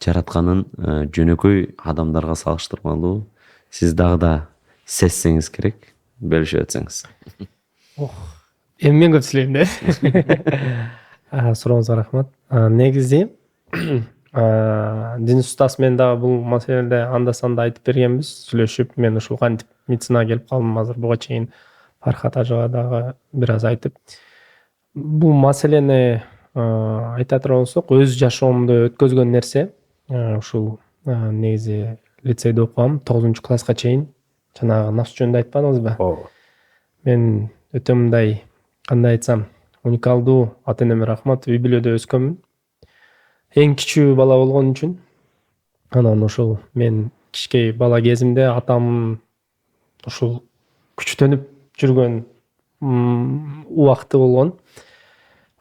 жаратканын жөнөкөй адамдарга салыштырмалуу сиз дагы да сезсеңиз керек, бөлүшүп өтсөңүз. Эми мен көп сүйлөйм да. Сурооңузга рахмат. Негизи Дениз Устаз менен дагы бул маселеде анда санда айтып бергенбиз, сүйлөшүп, мен ушул кантип медицинага келип калдым азыр буга чейин Фархат ажыга дагы бир аз айтып. Бул маселени айта турган болсок, өз жашоомдо өткөзгөн нерсе ушул негизи лицейде окугам, 9-класска чейин. Жанагы нафс жөнүндө айтпадыңызбы? Ооба. Мен өтө мындай, кандай айтсам, уникалдуу ата энеме рахмат, үй бүлөдө өскөнмүн. Эң кичүү бала болгон үчүн. Анан ушул мен кичкей бала кезимде атам ушул күчтөнүп жүргөн убакты болгон.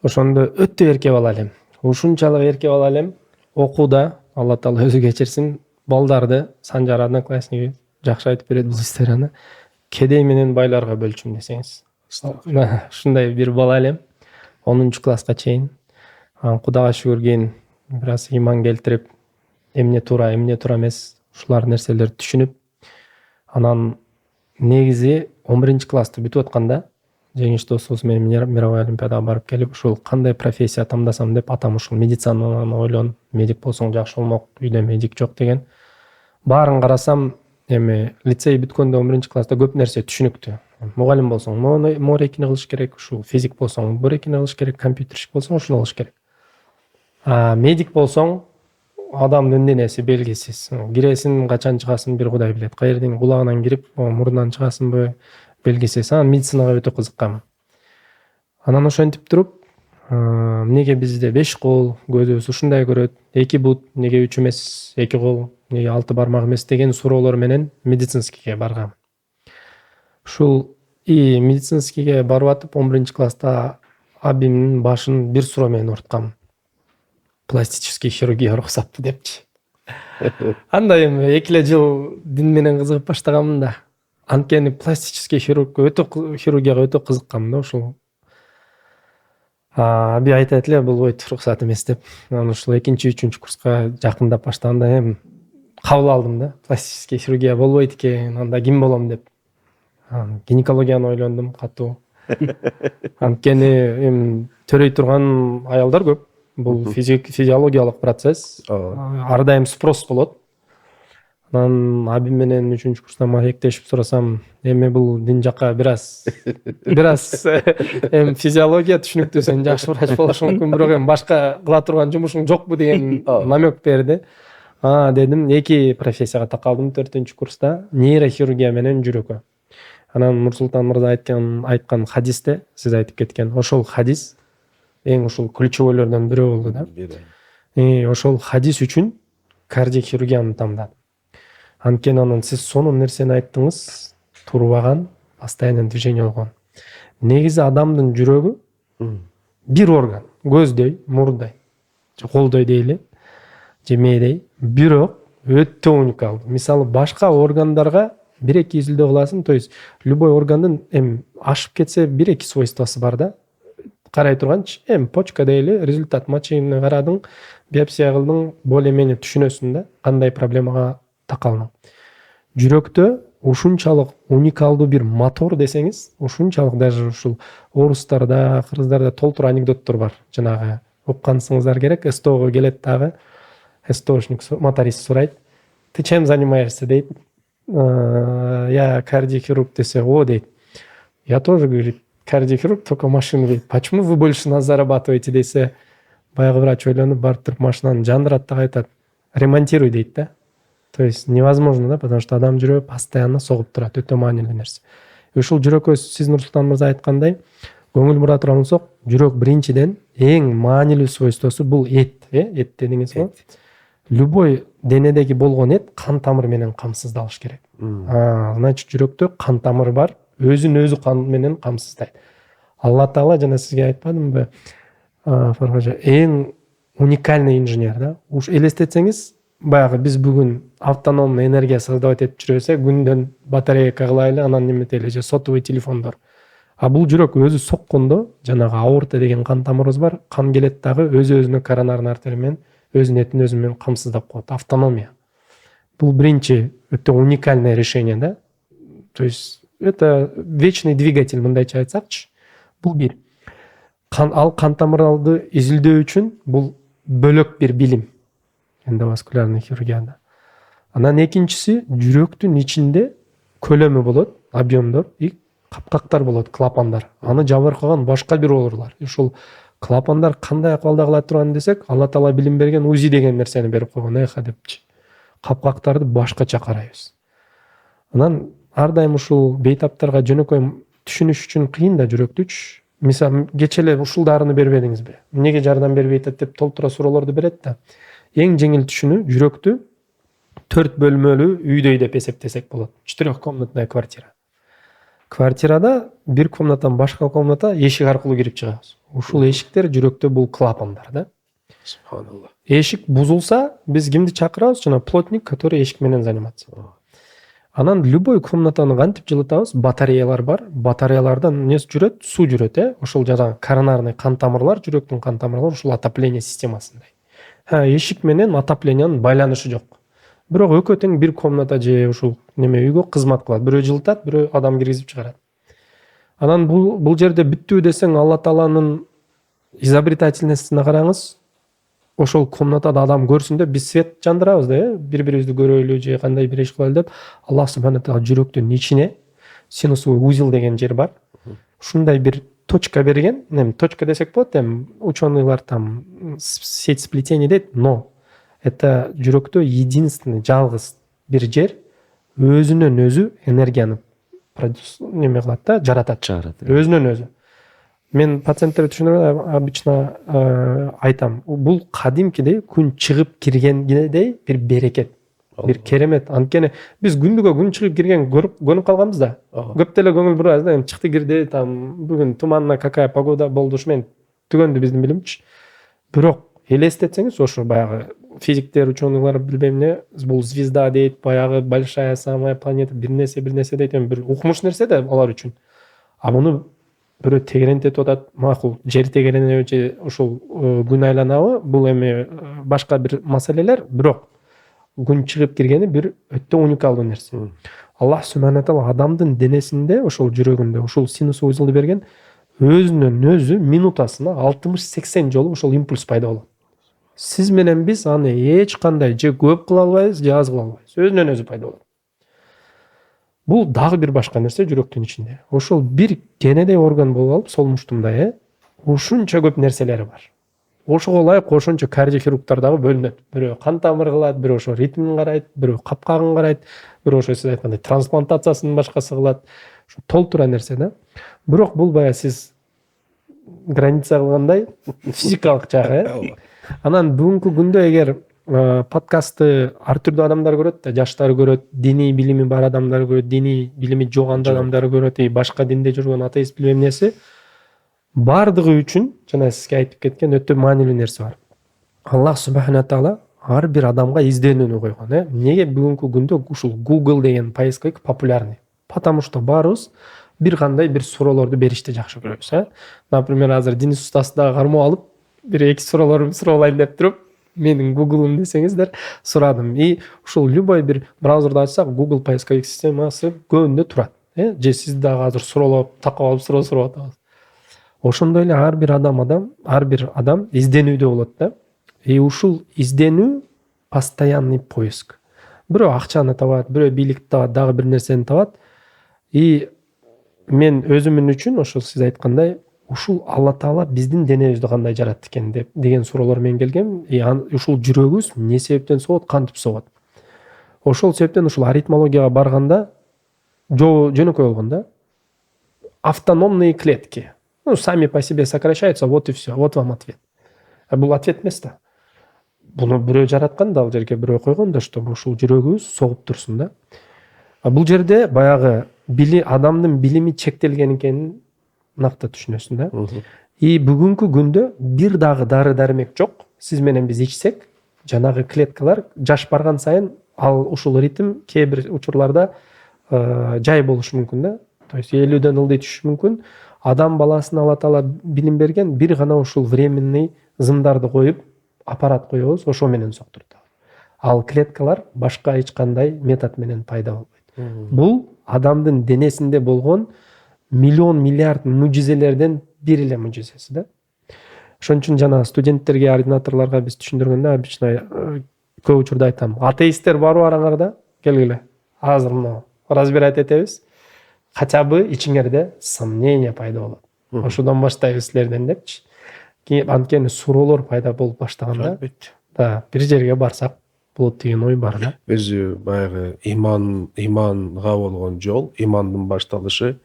Ошондо өтө эрке бала элем. Ушунчалык эрке бала элем. Окууда Алла Таала өзү кечирсин, балдарды Санжар одноклассники жакшы айтып берет бул историяны. Кедей менен байларга бөлчүм десеңиз. Ушундай бир бала элем. 10-класска чейин. Кудайга шүгүр кийин бир аз иман келтирип, эмне туура, эмне туура эмес, ушулар нерселерди түшүнүп, анан негизи 11-классты бүтүп атканда жеңиш досубуз менен мировой олимпиадага барып келип, ушул кандай профессия тандасам деп, атам ушул медицинаны ойлон, медик болсоң жакшы болмок, үйдө медик жок деген. Баарын карасам, эми лицей бүткөндө 11-класста көп нерсе түшүнүктүү. Мугалим болсоң морекини кылыш керек, ушул физик болсоң борекини кылыш керек, компьютерщик болсоң ушуну кылыш керек. Медик болсоң адамдын денеси белгисиз. Киресиң, качан чыгасың бир Кудай билет. Каердин кулагынан кирип, мурундан чыгасыңбы белгисиз. Анан медицинага өтө кызыккам. Анан ошентип туруп, эмнеге бизде 5 кол, көзүбүз ушундай көрөт, 2 бут, неге 3 эмес, 2 кол, неге 6 бармак эмес деген суроолор менен медицинскийге баргам. Ушул медицинскийге барып атып 11-класста абимдин башын бир суроо менен оорткам. Пластический хирургия уруксатпы депчи. Анда эми 2 жыл дин менен кызыгып баштаганмын да. Анткени пластический хирургияга өтө кызыккам да ушул. Аби айтат эле бул ойт уруксат эмес деп. Анан ушул 2-3 курска жакындап баштаганда эми кабыл алдым да. Пластический хирургия болбойт экен, анда ким болом деп. Гинекологияны ойлондум катуу. Анткени эми төрөй турган аялдар көп. Бул физиологиялык процесс. Ар дайым спрос болот. Анан абим менен 3-курста маектешип сурасам, эми бул дин жакка бир аз эми физиология түшүнүктүү, сен жакшы врач болушуң мүмкүн, бирок эми башка кыла турган жумушуң жокпу деген намек берди. Дедим, 2 профессияга такалдым 4-курста, нейрохирургия менен жүрөккө. Анан Нурсултан мырза айткан хадисте, сиз айтып кеткен, ошол хадис эң ушул ключевойлордон бирөө болду да. Ошол хадис үчүн кардиак хирургияны тандадым. Анткени анан сиз сонун нерсени айттыңыз, турбаган, постоянно движение болгон. Негизи адамдын жүрөгү бир орган, көздөй, мурдай, колдой дейли, же мээдей, бирок өтө уникалдуу. Мисалы башка органдарга 1-2 изилдөө кыласың, то есть любой органдын эми ашып кетсе 1-2 свойствосы бар да. Карай турганчы, эми почка дейли, результат мочени карадың, биопсия кылдың, более-менее түшүнөсүң да, кандай проблемага такалдың. Жүрөктө ушунчалык уникалдуу бир мотор десеңиз, ушунчалык даже ушул орустарда, кыргыздарда толтур анекдоттор бар. Жанагы уккансыңыздар керек, СТОго келет дагы, СТОшник моторист сурайт, ты чем занимаешься дейт. Я кардиохирург десе, о дейт. Я тоже, говорит, кардиохирург, только машину дейт. Почему вы больше нас зарабатываете десе, баягы врач ойлонуп барып туруп машинаны жандырат да айтат, ремонтируй дейт да. То есть невозможно, да, потому что адам жүрөгү постоянно согуп турат, өтө маанилүү нерсе. Ушул жүрөккө сиз Нурсултан мырза айткандай, көңүл бура турган болсок, жүрөк биринчиден эң маанилүү свойствосу бул эт, эт дедиңизби? Любой денедеги болгон эт кан тамыр менен камсыздалыш керек. Значит, жүрөктө кан тамыр бар, өзүн өзү кан менен камсыздайт. Алла Таала жана сизге айтпадымбы, Фархажа, эң уникальный инженер да. Уж элестетсеңиз, баягы биз бүгүн автономный энергия создавать этип жүрөбүз, күндөн батарейка кылайлы, анан неметели же сотовый телефондор. А бул жүрөк өзү соккондо жанагы аорта деген кан тамырыбыз бар, кан келет дагы өзүнө коронарный артерия менен өзүнүн этин өзү менен камсыздап коет. Автономия. Бул биринчи өтө уникальное решение, да. То есть это вечный двигатель, мындайча айтсакчы. Бул бир. Ал кан тамырларды изилдөө үчүн бул бөлөк бир билим эндоваскулярный хирургияда. Анан экинчиси, жүрөктүн ичинде көлөмү болот, объемдор и капкактар болот, клапандар. Аны жабыркаган башка бир оорулар. Ушул клапандар кандай акыбалда кыла турган десек, Алла Таала билим берген УЗИ деген нерсени берип койгон, эхо депчи. Капкактарды башкача карайбыз. Анан ар дайым ушул бейтаптарга жөнөкөй түшүнүш үчүн кыйын да жүрөктүчү. Мисалы, кече эле ушул дарыны бербедиңизби? Эмнеге жардам бербей атат деп толтура суроолорду берет да. Эң жеңил түшүнүү, жүрөктү 4 бөлмөлүү үйдөй деп эсептесек болот. 4-комнатная квартира. Квартирада бир комнатадан башка комната эшик аркылуу кирип чыгабыз. Ушул эшиктер жүрөктө бул клапандар да. Субханалла. Эшик бузулса, биз кимди чакырабыз? Жана плотник, который эшик менен заниматься. Анан любой комнатаны кантип жылытабыз? Батареялар бар. Батареялардан эмнеси жүрөт? Суу жүрөт, Ошол жанагы коронарный кан тамырлар, жүрөктүн кан тамырлары ушул отопление системасындай. Эшик менен отоплениянын байланышы жок. Бирок экөө тең бир комната же ушул неме үйгө кызмат кылат. Бирөө жылытат, бирөө адам киргизип чыгарат. Анан бул жерде бүттү десең, Алла Тааланын изобретательностуна караңыз. Ошол комнатада адам көрсүн деп биз свет жандырабыз да, бири-бирибизди көрөлү же кандай бир иш кылайлы деп, Аллах субхана таала жүрөктүн ичине синусовой узел деген жер бар. Ушундай бир точка берген, точка десек болот, ученыйлар там сеть сплетений дейт, но это жүрөктө единственный жалгыз бир жер өзүнөн өзү энергияны неме кылат да, жаратат. Өзүнөн өзү. Мен пациенттерге түшүндүрөм, обычно айтам, бул кадимкидей күн чыгып киргендей бир берекет, бир керемет. Анткени биз күндүгө күн чыгып кирген көнүп калганбыз да. Көп деле көңүл бурабыз да, чыкты кирди, там бүгүн туманна какая погода болду, ушу түгөндү биздин билимчи. Бирок элестетсеңиз, ошо баягы физиктер, ученыйлар билбейм эмне, бул звезда дейт, баягы большая самая планета, бир нерсе дейт, бир укмуш нерсе да алар үчүн. А муну бирөө тегерентетип атат, макул, жер тегеренеби же ушул күн айланабы, бул эми башка бир маселелер, бирок күн чыгып киргени бир өтө уникалдуу нерсе. Аллах субхана таала адамдын денесинде, ошол жүрөгүндө, ушул синусовой узелди берген, өзүнөн өзү минутасына 60-80 жолу ошол импульс пайда болот. Сиз менен биз аны эч кандай же көп кыла албайбыз, же аз кыла албайбыз. Өзүнөн өзү пайда болот. Бул дагы бир башка нерсе жүрөктүн ичинде. Ошол бир кенедей орган болуп алып, солмуштумдай, ушунча көп нерселери бар. Ошого ылайык ошончо кардиохирургдар дагы бөлүнөт. Бирөө кан тамыр кылат, бирөө ошо ритмин карайт, бирөө капкагын карайт, бирөө ошо сиз айткандай трансплантациясын башкасы кылат. Ошо толтура нерсе да. Бирок бул баягы сиз граница кылгандай физикалык жагы. Анан бүгүнкү күндө эгер подкастты ар түрдүү адамдар көрөт да, жаштар көрөт, диний билими бар адамдар көрөт, диний билими жок адамдар көрөт, башка динде жүргөн атеист билбем нерсе, бардыгы үчүн жана сизге айтып кеткен өтө маанилүү нерсе бар. Аллах субхана таала ар бир адамга изденүүнү койгон, Неге бүгүнкү күндө ушул Google деген поисковик популярный? Потому что баарыбыз бир кандай бир суроолорду беришти жакшы көрөбүз, Например, азыр Денис устасы дагы кармоо алып, бир-эки суроолорду суроолайын деп туруп, менин Google'ым десеңиздер, сурадым. И ушул любой бир браузерди ачсак, Google поисковик системасы көбүндө турат. Же сиз дагы азыр суроолоп, такап алып суроо сурап атабыз. Ошондой эле ар бир адам изденүүдө болот да. И ушул изденүү постоянный поиск. Бирөө акчаны табат, бирөө бийликти табат, дагы бир нерсени табат. И мен өзүмүн үчүн ошол сиз айткандай, ушул Алла Таала биздин денебизди кандай жаратты экен деген суроолор менен келгем. Ушул жүрөгүбүз эмне себептен согот, кантип согот? Ошол себептен ушул аритмологияга барганда жөнөкөй болгон да. Автономные клетки. Сами по себе сокращаются, вот и все, вот вам ответ. Бул ответ эмес да. Буну бирөө жараткан да, ал жерге бирөө койгон да, чтобы ушул жүрөгүбүз согуп турсун да. Бул жерде баягы адамдын билими чектелген экенин накты түшүнөсүң да. И бүгүнкү күндө бир дагы дары дармек жок. Сиз менен биз ичсек, жанагы клеткалар жаш барган сайын ал ушул ритм кээ бир учурларда жай болушу мүмкүн да. То есть 50-ден ылдый түшүшү мүмкүн. Адам баласына Алла Таала билим берген, бир гана ушул временный зымдарды коюп, аппарат коебуз, ошо менен соктуртабыз. Ал клеткалар башка эч кандай метод менен пайда болбойт. Бул адамдын денесинде болгон миллион миллиард мужизелерден бир эле мужизеси да. Ошон үчүн жана студенттерге, ординаторлорго биз түшүндүргөндө обычно көп учурда айтам. Атеисттер барып бараңар да, келгиле. Азыр мына разбирать этебиз. Хотя бы ичиңерде сомнение пайда болот. Ошодон баштайбыз силерден депчи. Анткени суроолор пайда болуп баштаганда, Албетте. да, бир жерге барсак болот деген ой бар да. Өзү баягы иманга болгон жол, имандын башталышы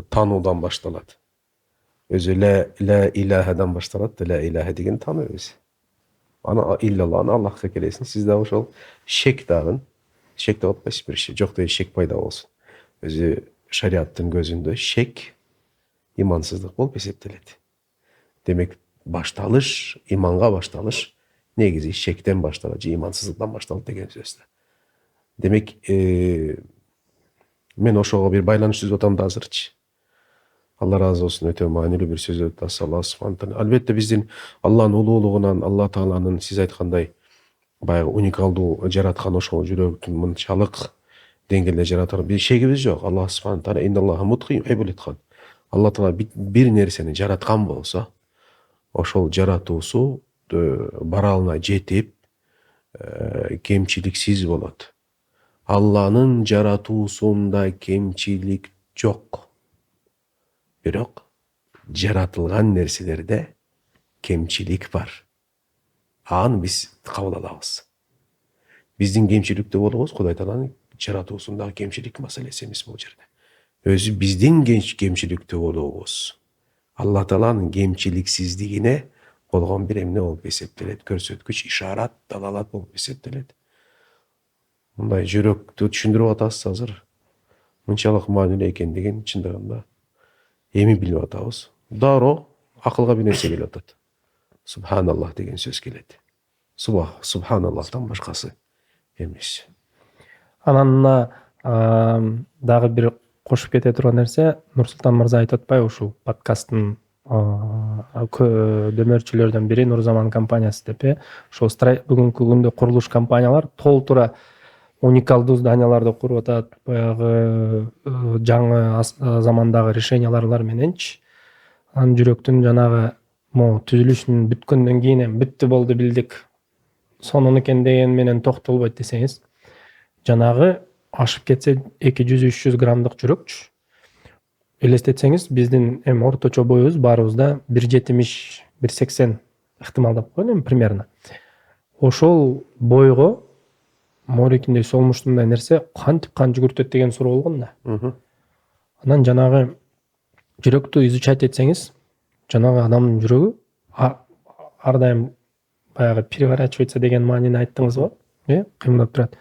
таануудан башталат. Өзү ла илахадан башталат, ла илаха деген таануу өзү. Аны иллаллахны Аллахка келесиң, сиз дагы ошол шек дагы, шек деп атпайсыз бир жок деген шек пайда болсун. Өзү шариаттын көзүндө шек имансыздык болуп эсептелет. Демек башталыш, иманга башталыш негизи шектен башталат же имансыздыктан башталат деген сөз да. Демек мен ошого бир байланыш түзүп атам да азырчы. Алла разы болсун, өтө маанилүү бир сөз өтүп атасыз. Алла субхана таала албетте биздин Алланын улуулугунан, Алла тааланын сиз айткандай баягы уникалдуу жараткан ошол жүрөктүн мынчалык деңгээлде жараткан бир шегибиз жок. Алла субхана таала инналлаха мутқин айткан. Алла таала бир нерсени жараткан болсо, ошол жаратуусу баралына жетип кемчиликсиз болот. Алланын жаратуусунда кемчилик жок. Бирок жаратылган нерселерде кемчилик бар. Аны биз кабыл алабыз. Биздин кемчиликтүү болобуз Кудай тааланын жаратуусундагы кемчилик маселеси эмес бул жерде. Өзү биздин кемчиликтүү болобуз. Алла тааланын кемчиликсиздигине болгон бир эмне болуп эсептелет, көрсөткүч, ишарат, далалат болуп эсептелет. Мындай жүрөктү түшүндүрүп атасыз азыр. Мынчалык маанилүү экендигин чындыгында эми билип атабыз. Дароо акылга бир нерсе келип атат. Субханаллах деген сөз келет. Субханаллахтан башкасы эмес. Анан дагы бир кошуп кете турган нерсе, Нурсултан мырза айтып атпайбы, ушул подкасттын дөмөрчүлөрдөн бири Нурзаман компаниясы деп, ошол бүгүнкү күндө курулуш компаниялар толтура уникалдуу зданияларды куруп атат, баягы жаңы замандагы решениялар мененчи. Анын жүрөктүн жанагы түзүлүшүнүн бүткөндөн кийин эми бүттү болду билдик, сонун экен деген менен токтолбойт десеңиз, жанагы ашып кетсе 200-300 граммдык жүрөкчү. Элестетсеңиз, биздин эми орточо боюбуз баарыбызда 1.70-1.80 ыктымал деп коелу эми примерно. Ошол бойго Морекиндей солмуштундай нерсе кантип кан жүгүртөт деген суроо болгон да. Анан жанагы жүрөктү изучать этсеңиз, жанагы адамдын жүрөгү ар дайым баягы переворачивается деген маанини айттыңызбы? Кыймылдап турат.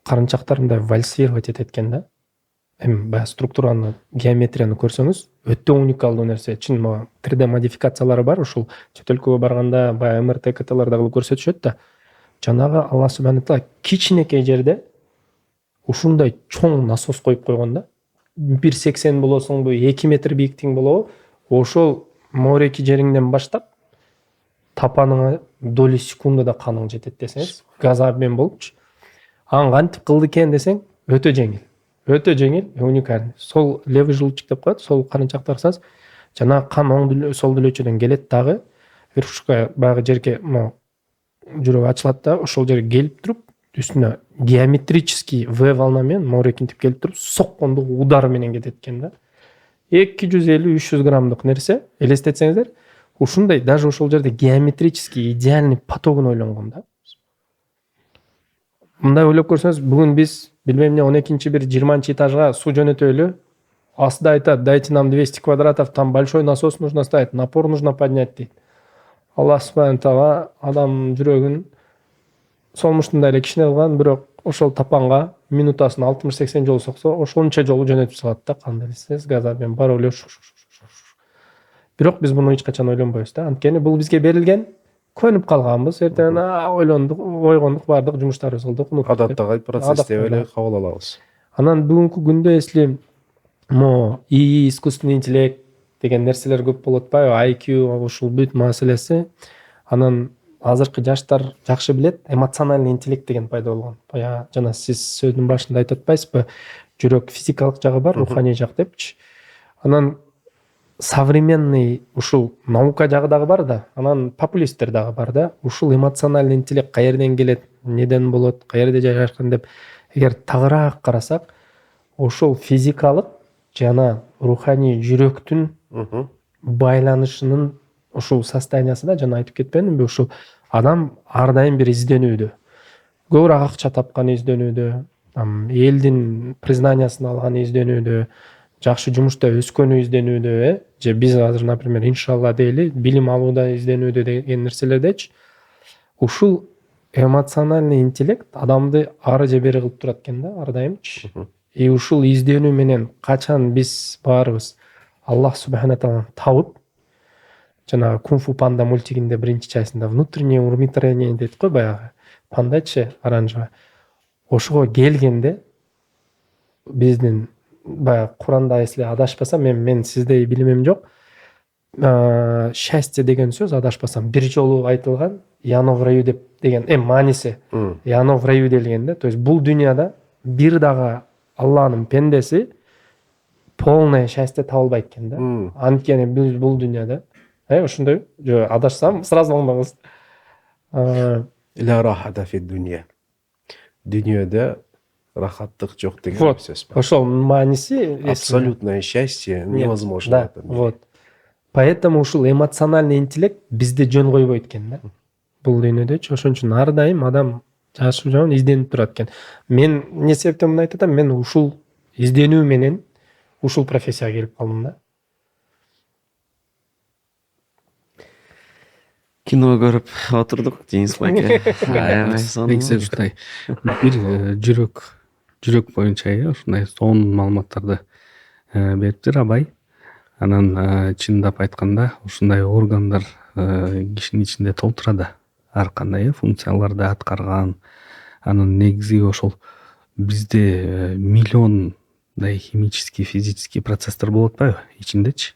Карынчактар мындай вальсировать этет экен да. Эми баягы структураны, геометрияны көрсөңүз, өтө уникалдуу нерсе. Чын 3D модификациялары бар, ушул чет өлкөгө барганда баягы МРТ КТларда кылып көрсөтүшөт да. Жанагы Алла субхана таала кичинекей жерде ушундай чоң насос коюп койгон да. 1.80 болосуңбу, 2 метр бийиктиң болобу, ошол Мореки жериңден баштап тапаныңа доли секундада каның жетет десеңиз, газ обмен болупчу. Аны кантип кылды экен десең, өтө жеңил. Өтө жеңил, уникаль. Сол левый желудочек деп коет, сол карынчакты арсаңыз, жана кан оң сол дүлөчөдөн келет дагы, верхушка баягы жерге жүрөк ачылат да, ошол жерге келип туруп, үстүнө геометрический В волна менен Морекинтип келип туруп, соккондо удар менен кетет экен да. 250-300 граммдык нерсе, элестетсеңиздер, ушундай даже ошол жерде геометрический идеальный потогун ойлонгон да. Мындай ойлоп көрсөңүз, бүгүн биз билбейм эмне 12-чи бир 20-чы этажга суу жөнөтөлү. Астыда айтат, дайте нам 200 квадратов, там большой насос нужно ставить, напор нужно поднять дейт. Аллах субхана таала адам жүрөгүн солмуштундай эле кичине кылган, бирок ошол тапанга минутасын 60-80 жолу соксо ошончо жолу жөнөтүп салат да, кандай десеңиз газа менен барып эле. Бирок биз муну эч качан ойлонбойбуз да, анткени бул бизге берилген, көнүп калганбыз, эртең ойлондук, ойгондук, баардык жумуштарыбызды кылдык, унуттук. Адаттагы процесс деп эле кабыл алабыз. Анан бүгүнкү күндө эсли мо ИИ, искусственный интеллект деген нерселер көп болуп атпайбы, IQ, ушул бүт маселеси. Анан азыркы жаштар жакшы билет, эмоциональный интеллект деген пайда болгон. Баягы жана сиз сөздүн башында айтып атпайсызбы, жүрөк физикалык жагы бар, руханий жак депчи. Анан современный ушул наука жагы дагы бар да, анан популисттер дагы бар да. Ушул эмоциональный интеллект каерден келет, неден болот, каерде жайгашкан деп эгер тагыраак карасак, ошол физикалык жана руханий жүрөктүн байланышынын ушул состояниясында, жана айтып кетпедимби, ушул адам ар дайым бир изденүүдө, көбүрөөк акча тапкан изденүүдө, элдин признаниясын алган изденүүдө, жакшы жумушта өскөнү изденүүдө, же биз азыр, например, иншалла дейли, билим алууда изденүүдө деген нерселердечи, ушул эмоциональный интеллект адамды ары же бери кылып турат экен да, ар дайымчы. И ушул изденүү менен качан биз баарыбыз Аллах субхана таала табып, жана Кунг-фу панда мультигинде биринчи чайсында внутреннее урмитрение дейт го, баягы пандачы, оранжевый. Ошого келгенде биздин баягы Куранда, если адашпасам, мен сиздей билимим жок, счастье деген сөз, адашпасам, бир жолу айтылган, яно в раю деген мааниси, яно в раю делген да. То есть бул дүйнөдө бир дагы Алланын пендеси полное счастье табылбайт экен да. Анткени бул дүйнөдө ошондой, жо адашсам сразу албаңыз. Ла рахата фи дунья. Дүйнөдө рахаттык жок деген сөз бар. Ошол мааниси Абсолютное счастье невозможно. Да, вот. Поэтому ушул эмоциональный интеллект бизде жөн койбойт экен да. Бул дүйнөдөчү, ошон үчүн ар дайым адам жашоо жагын изденип турат экен. Мен эмне себептен муну айтып атам? Мен ушул изденүү менен ушул профессияга келип калдым да. Кино көрүп отурдук, Денис байке. Негизи ушундай бир жүрөк боюнча ушундай сонун маалыматтарды бериптир Абай. Анан чындап айтканда ушундай органдар кишинин ичинде толтура, ар кандай функцияларды аткарган. Анан негизи ошол бизде миллиондай химический, физический процесстер болуп атпайбы ичиндечи,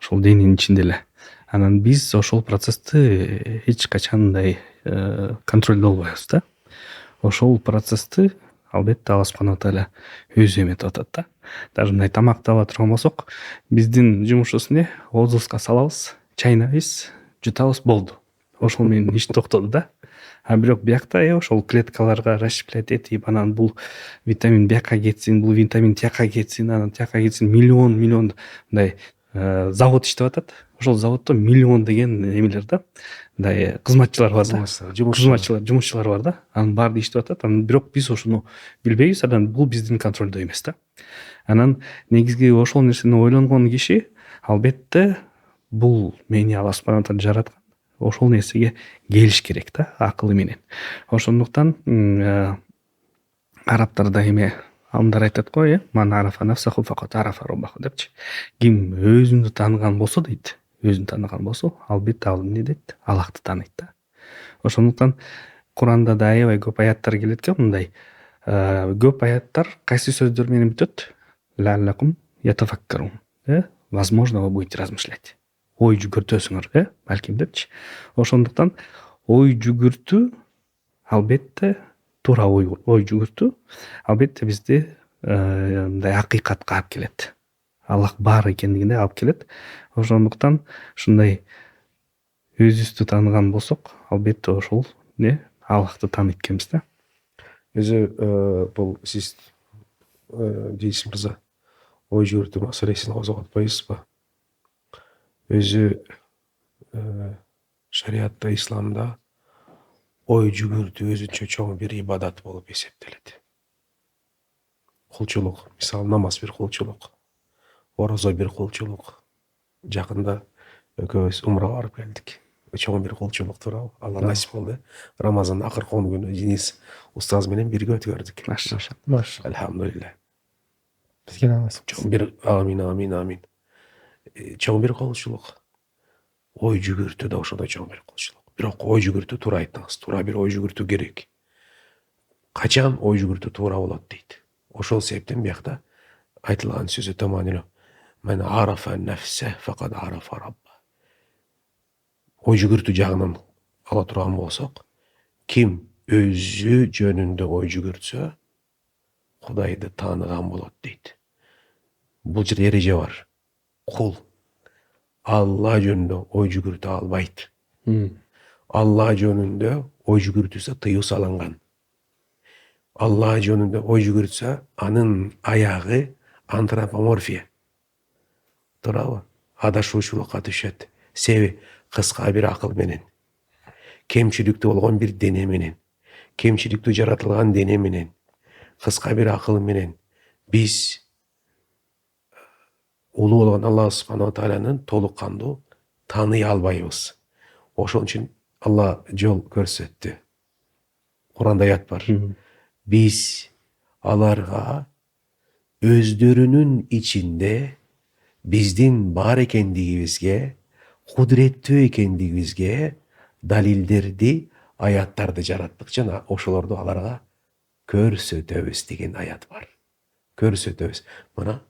ошол дененин ичинде эле. Анан биз ошол процессти эч качандай контролдой албайбыз да. Ошол процессти албетте Алла субхана таала өзү эметип атат да. Даже мындай тамакты ала турган болсок, биздин жумушубуз эмне? Отузга салабыз, чайнайбыз, жутабыз, болду. Ошол менен иш токтоду да. А бирок биякта ошол клеткаларга расщеплять этип, анан бул витамин бияка кетсин, бул витамин тияка кетсин, анан тияка кетсин, миллион мындай завод иштеп атат. Ошол заводдо миллион деген эмелер да, мындай кызматчылар бар да. Жумушчулар бар да. Анын баары иштеп атат. Анан бирок биз ошону билбейбиз, анан бул биздин контролдо эмес да. Анан негизги ошол нерсени ойлонгон киши албетте бул мени Алла субхана таала жараткан. Ошол нерсеге келиш керек да, акылы менен. Ошондуктан арабтарда эме Алымдар айтат го, ман арафа нафсаху факат арафа роббаху депчи. Ким өзүндү тааныган болсо дейт, албетте ал эмне дейт? Аллахты тааныйт да. Ошондуктан Куранда да аябай көп аяттар келет экен, мындай көп аяттар кайсы сөздөр менен бүтөт? Лааллакум ятафаккарун. Возможно, вы будете размышлять. Ой жүгүртөсүңөр, балким депчи. Ошондуктан ой жүгүртүү албетте туура ой жүгүртүү албетте бизди мындай акыйкатка алып келет. Аллах бар экендигине алып келет. Ошондуктан ушундай өзүбүздү тааныган болсок, албетте ошол Аллахты тааныйт экенбиз да. Өзү бул сиз Денис мырза ой жүгүртүү маселесин козгоп атпайсызбы? Өзү шариатта, исламда ой жүгүртүү өзүнчө чоң бир ибадат болуп эсептелет. Кулчулук, мисалы намаз бир кулчулук, орозо бир кулчулук. Жакында экөөбүз умрага барып келдик. чоң бир колчулук туурабы. Алла насип кылды. Рамазандын акыркы 10 күнү Денис устаз менен бирге өткөрдүк. Маш. Алхамдулилlah. Бизге да насип. Чоң бир амин. Чоң бир колчулук. Ой жүгүртүү да ошондой чоң бир колчулук. Бирок ой жүгүртүү туура айттыңыз. Туура бир ой жүгүртүү керек. Качан ой жүгүртүү туура болот дейт. Ошол себептен биякта айтылган сөзү таман эле. Мен арафа нафсе факад арафа рабба. Ой жүгүртүү жагынан ала турган болсок, ким өзү жөнүндө ой жүгүртсө, Кудайды тааныган болот дейт. Бул жерде эреже бар. Кул Алла жөнүндө ой жүгүртө албайт. Алла жөнүндө ой жүгүртүүсү тыюу салынган. Алла жөнүндө ой жүгүртсө, анын аягы антропоморфия. Туурабы? Адашуучулукка түшөт. Себеби кыска бир акыл менен, кемчиликтүү болгон бир дене менен, кемчиликтүү жаратылган дене менен, кыска бир акыл менен биз улуу болгон Алла субханала тааlanын толук кандуу тааный албайбыз. Ошон үчүн Алла жол көрсөттү. Куранда аят бар. Биз аларга өздөрүнүн ичинде биздин бар экендигибизге, кудуреттүү экендигибизге далилдерди, аяттарды жараттык жана ошолорду аларга көрсөтөбүз деген аят бар. Көрсөтөбүз. Мына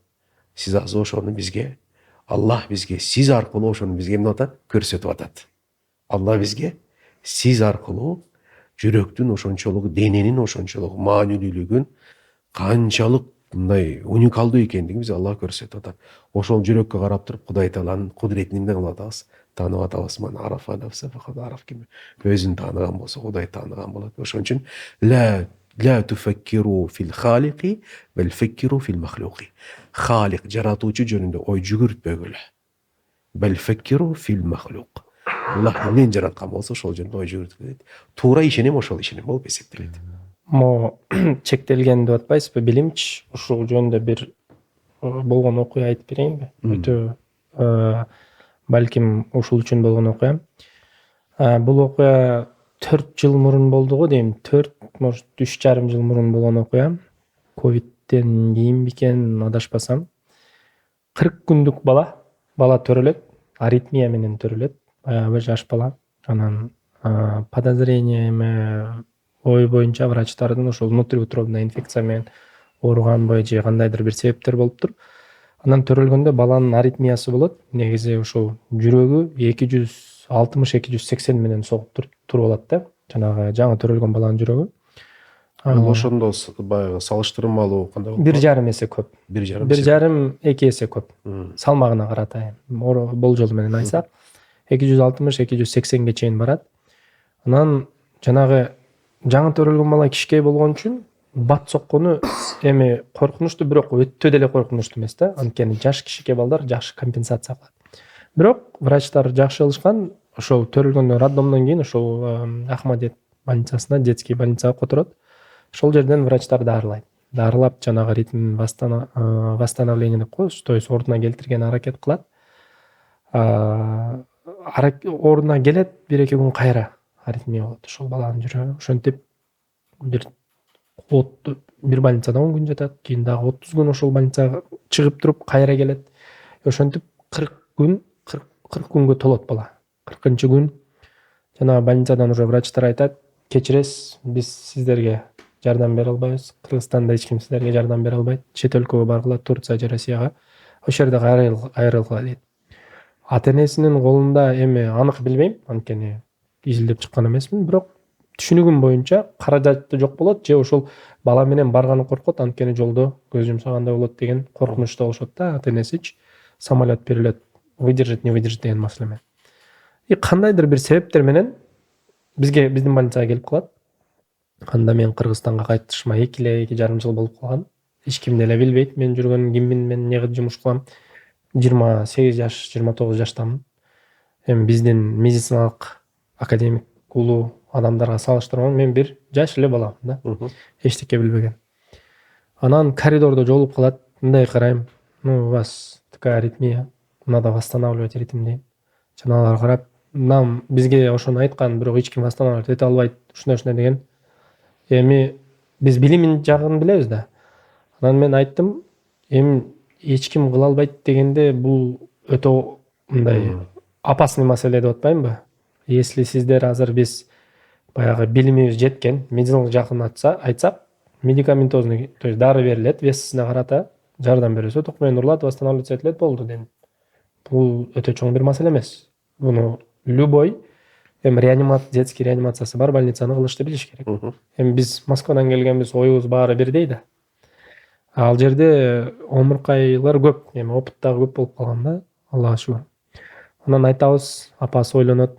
сиз азыр ошону бизге, Аллах бизге сиз аркылуу ошону бизге эмне атат? Көрсөтүп атат. Алла бизге сиз аркылуу жүрөктүн ошончолук, дененин ошончолук маанилүүлүгүн, канчалык мындай уникалдуу экендигин бизге Алла көрсөтүп атат. Ошол жүрөккө карап туруп Кудай Тааланын кудуретин эмне кылып атабыз? Таанып атабыз. Ман арафа нафса факад араф, ким өзүн тааныган болсо, Кудай тааныган болот. Ошон үчүн ла туфаккиру фил халиqi бел факкиру фил махлуqi. Халик, жаратуучу жөнүндө ой жүгүртпөгүлө. Бел факкиру фил махлуq. Аллах эмнени жараткан болсо, ошол жөнүндө ой жүгүртүп. Туура ишенем, ошол ишенем болуп эсептелет. Мо чектелген деп атпайсызбы? Билимчи ушул жөнүндө бир болгон окуя айтып берейинби? Өтө балким ушул үчүн болгон окуя. Бул окуя 4 жыл мурун болду го дейм. 4, может 3,5 жыл мурун болгон окуя. Ковидтен кийин бекен, адашпасам. 40 күндүк бала төрөлөт, аритмия менен төрөлөт. Баягы жаш бала. Анан подозрение ой боюнча врачтардын ошол внутриутробный инфекция менен ооруганбы же кандайдыр бир себептер болуптур. Анан төрөлгөндө баланын аритмиясы болот. Негизи ошол жүрөгү 260-280 менен согуп туруп алат да. Жанагы жаңы төрөлгөн баланын жүрөгү. Ошондо баягы салыштырмалуу кандай болот? 1,5 эсе көп. 1,5-2 эсе көп. Салмагына карата, болжол менен айтсак, 260-280ге чейин барат. Анан жанагы жаңы төрөлгөн бала кичкей болгон үчүн бат соккону эми коркунучтуу, бирок өтө деле коркунучтуу эмес да. Анткени жаш кичике балдар жакшы компенсация кылат. Бирок врачтар жакшы кылышкан, ошол төрөлгөндөн роддомдон кийин ошол Ахмадет больницасына, детский больницага которот. Ошол жерден врачтар дарылап жанагы ритм восстановление деп коебуз, то есть ордуна келтирген аракет кылат. Ордуна келет, 1-2 күн кайра аритмия болот ошол баланын жүрөгү. Ошентип бир больницада 10 күн жатат, кийин дагы 30 күн ошол больницага чыгып туруп кайра келет. Ошентип 40 күнгө толот бала. 40-күн жана больницадан уже врачтар айтат: кечиресиз, биз сиздерге жардам бере албайбыз. Кыргызстанда эч ким сиздерге жардам бере албайт. Чет өлкөгө баргыла, Турция же Россияга. Ошол жерде кайрылгыла дейт. Ата-энесинин колунда эми анык билбейм, анткени изилдеп чыккан эмесмин, бирок түшүнүгүм боюнча каражаты жок болот же ошол бала менен барганы коркот, анткени жолдо көз жумшагандай болот деген коркунучта болушот да ата-энесичи. Самолет берилет, выдержит, не выдержит деген маселе менен. Кандайдыр бир себептер менен биздин больницага келип калат. Анда мен Кыргызстанга кайтышыма 2,5 жыл болуп калган. Эч ким деле билбейт мен жүргөнүм, киммин, мен эмне жумуш кылам. 28 жаш, 29 жаштамын. Эми биздин медициналык академик улуу адамдарга салыштырганда мен бир жаш эле баламын да. Эчтеке билбеген. Анан коридордо жолугуп калат. Мындай карайм. У вас такая аритмия. Надо восстанавливать ритм дейм. Жанагылар карап, нам бизге ошону айткан, бирок эч ким останавливать эте албайт, ушундай деген. Эми биз билимин жагын билебиз да. Анан мен айттым, эми эч ким кыла албайт дегенде бул өтө мындай опасный маселе деп атпаймынбы? Если сиздер азыр биз баягы билимибиз жеткен, медициналык жакын айтсак, медикаментозный, то есть дары берилет, весисине карата жардам берилсе, току менен урулат, восстанавливаться этилет, болду дедим. Бул өтө чоң бир маселе эмес. Буну любой эми детский реанимациясы бар больницаны кылышты билиш керек. Эми биз Москвадан келгенбиз, оюбуз баары бирдей да. Ал жерде омуркайлар көп, эми опыт дагы көп болуп калган да, Аллага шүгүр. Анан айтабыз, апасы ойлонот,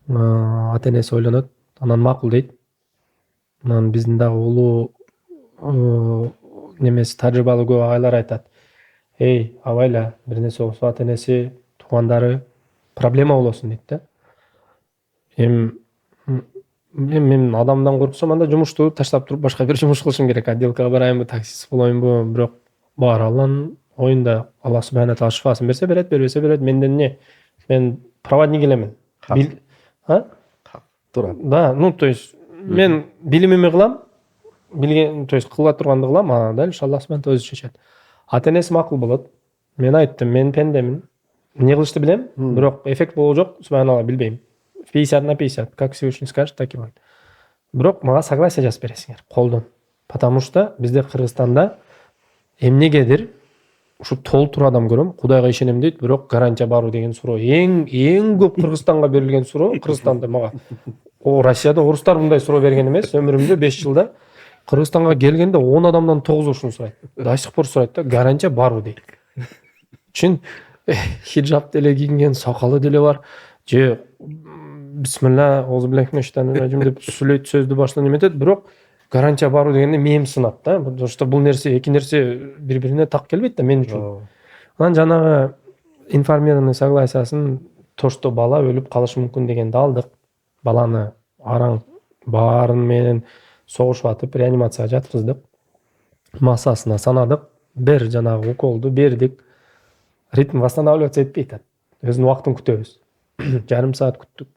ата энеси ойлонот, анан макул дейт. Анан биздин дагы улуу немеси тажрыйбалуу көп агайлар айтат. Эй, абайла, бир нерсе болсо ата энеси, туугандары проблема болосун дейт да. Мен адамдан корксом, анда жумушту таштап туруп башка бир жумуш кылышым керек. Отделкага барайынбы, таксист болоюнбу, бирок баары Алланын оюнда. Алла субхана таала шифасын берсе берет, бербесе берет. Менден эмне? Мен проводник элемин. Турат. Да, ну то есть мен билимими кылам, билген, то есть кыла турганды кылам, а дальше Алла субхана өзү чечет. Ата энеси макул болот. Мен айттым, мен пендемин. Эмне кылышты билем, бирок эффект болуп жок, субханалла, билбейм. 50/50, как Всевышний скажет, так и будет. Бирок мага согласие жазып бересиңер, колдон. Потому что бизде Кыргызстанда эмнегедир ушу толтур адам көрөм, Кудайга ишенем дейт, бирок гарантия барбы деген суроо. Эң көп Кыргызстанга берилген суроо, Кыргызстанда мага. Россияда орустар мындай суроо берген эмес, өмүрүмдө 5 жылда. Кыргызстанга келгенде 10 адамдан 9 ушуну сурайт. До сих пор сурайт да, гарантия барбы дейт. Чын хиджаб деле кийинген, сакалы деле бар. Же бисмилла, аузубиллахиминашайтанирражим деп сүйлөйт, сөздү башынан эметет, бирок гарантия барбы дегенде мээм сынат да. Потому что бул нерсе, эки нерсе бири-бирине так келбейт да мен үчүн. Анан жанагы информированный согласиясын, то, что бала өлүп калышы мүмкүн дегенди алдык. Баланы араң баарын менен согушуп атып реанимацияга жаткыздык. Массасына санадык, бир жанагы уколду бердик. Ритм восстанавливаться этпейт. Өзүнүн убактын күтөбүз. Жарым саат күттүк.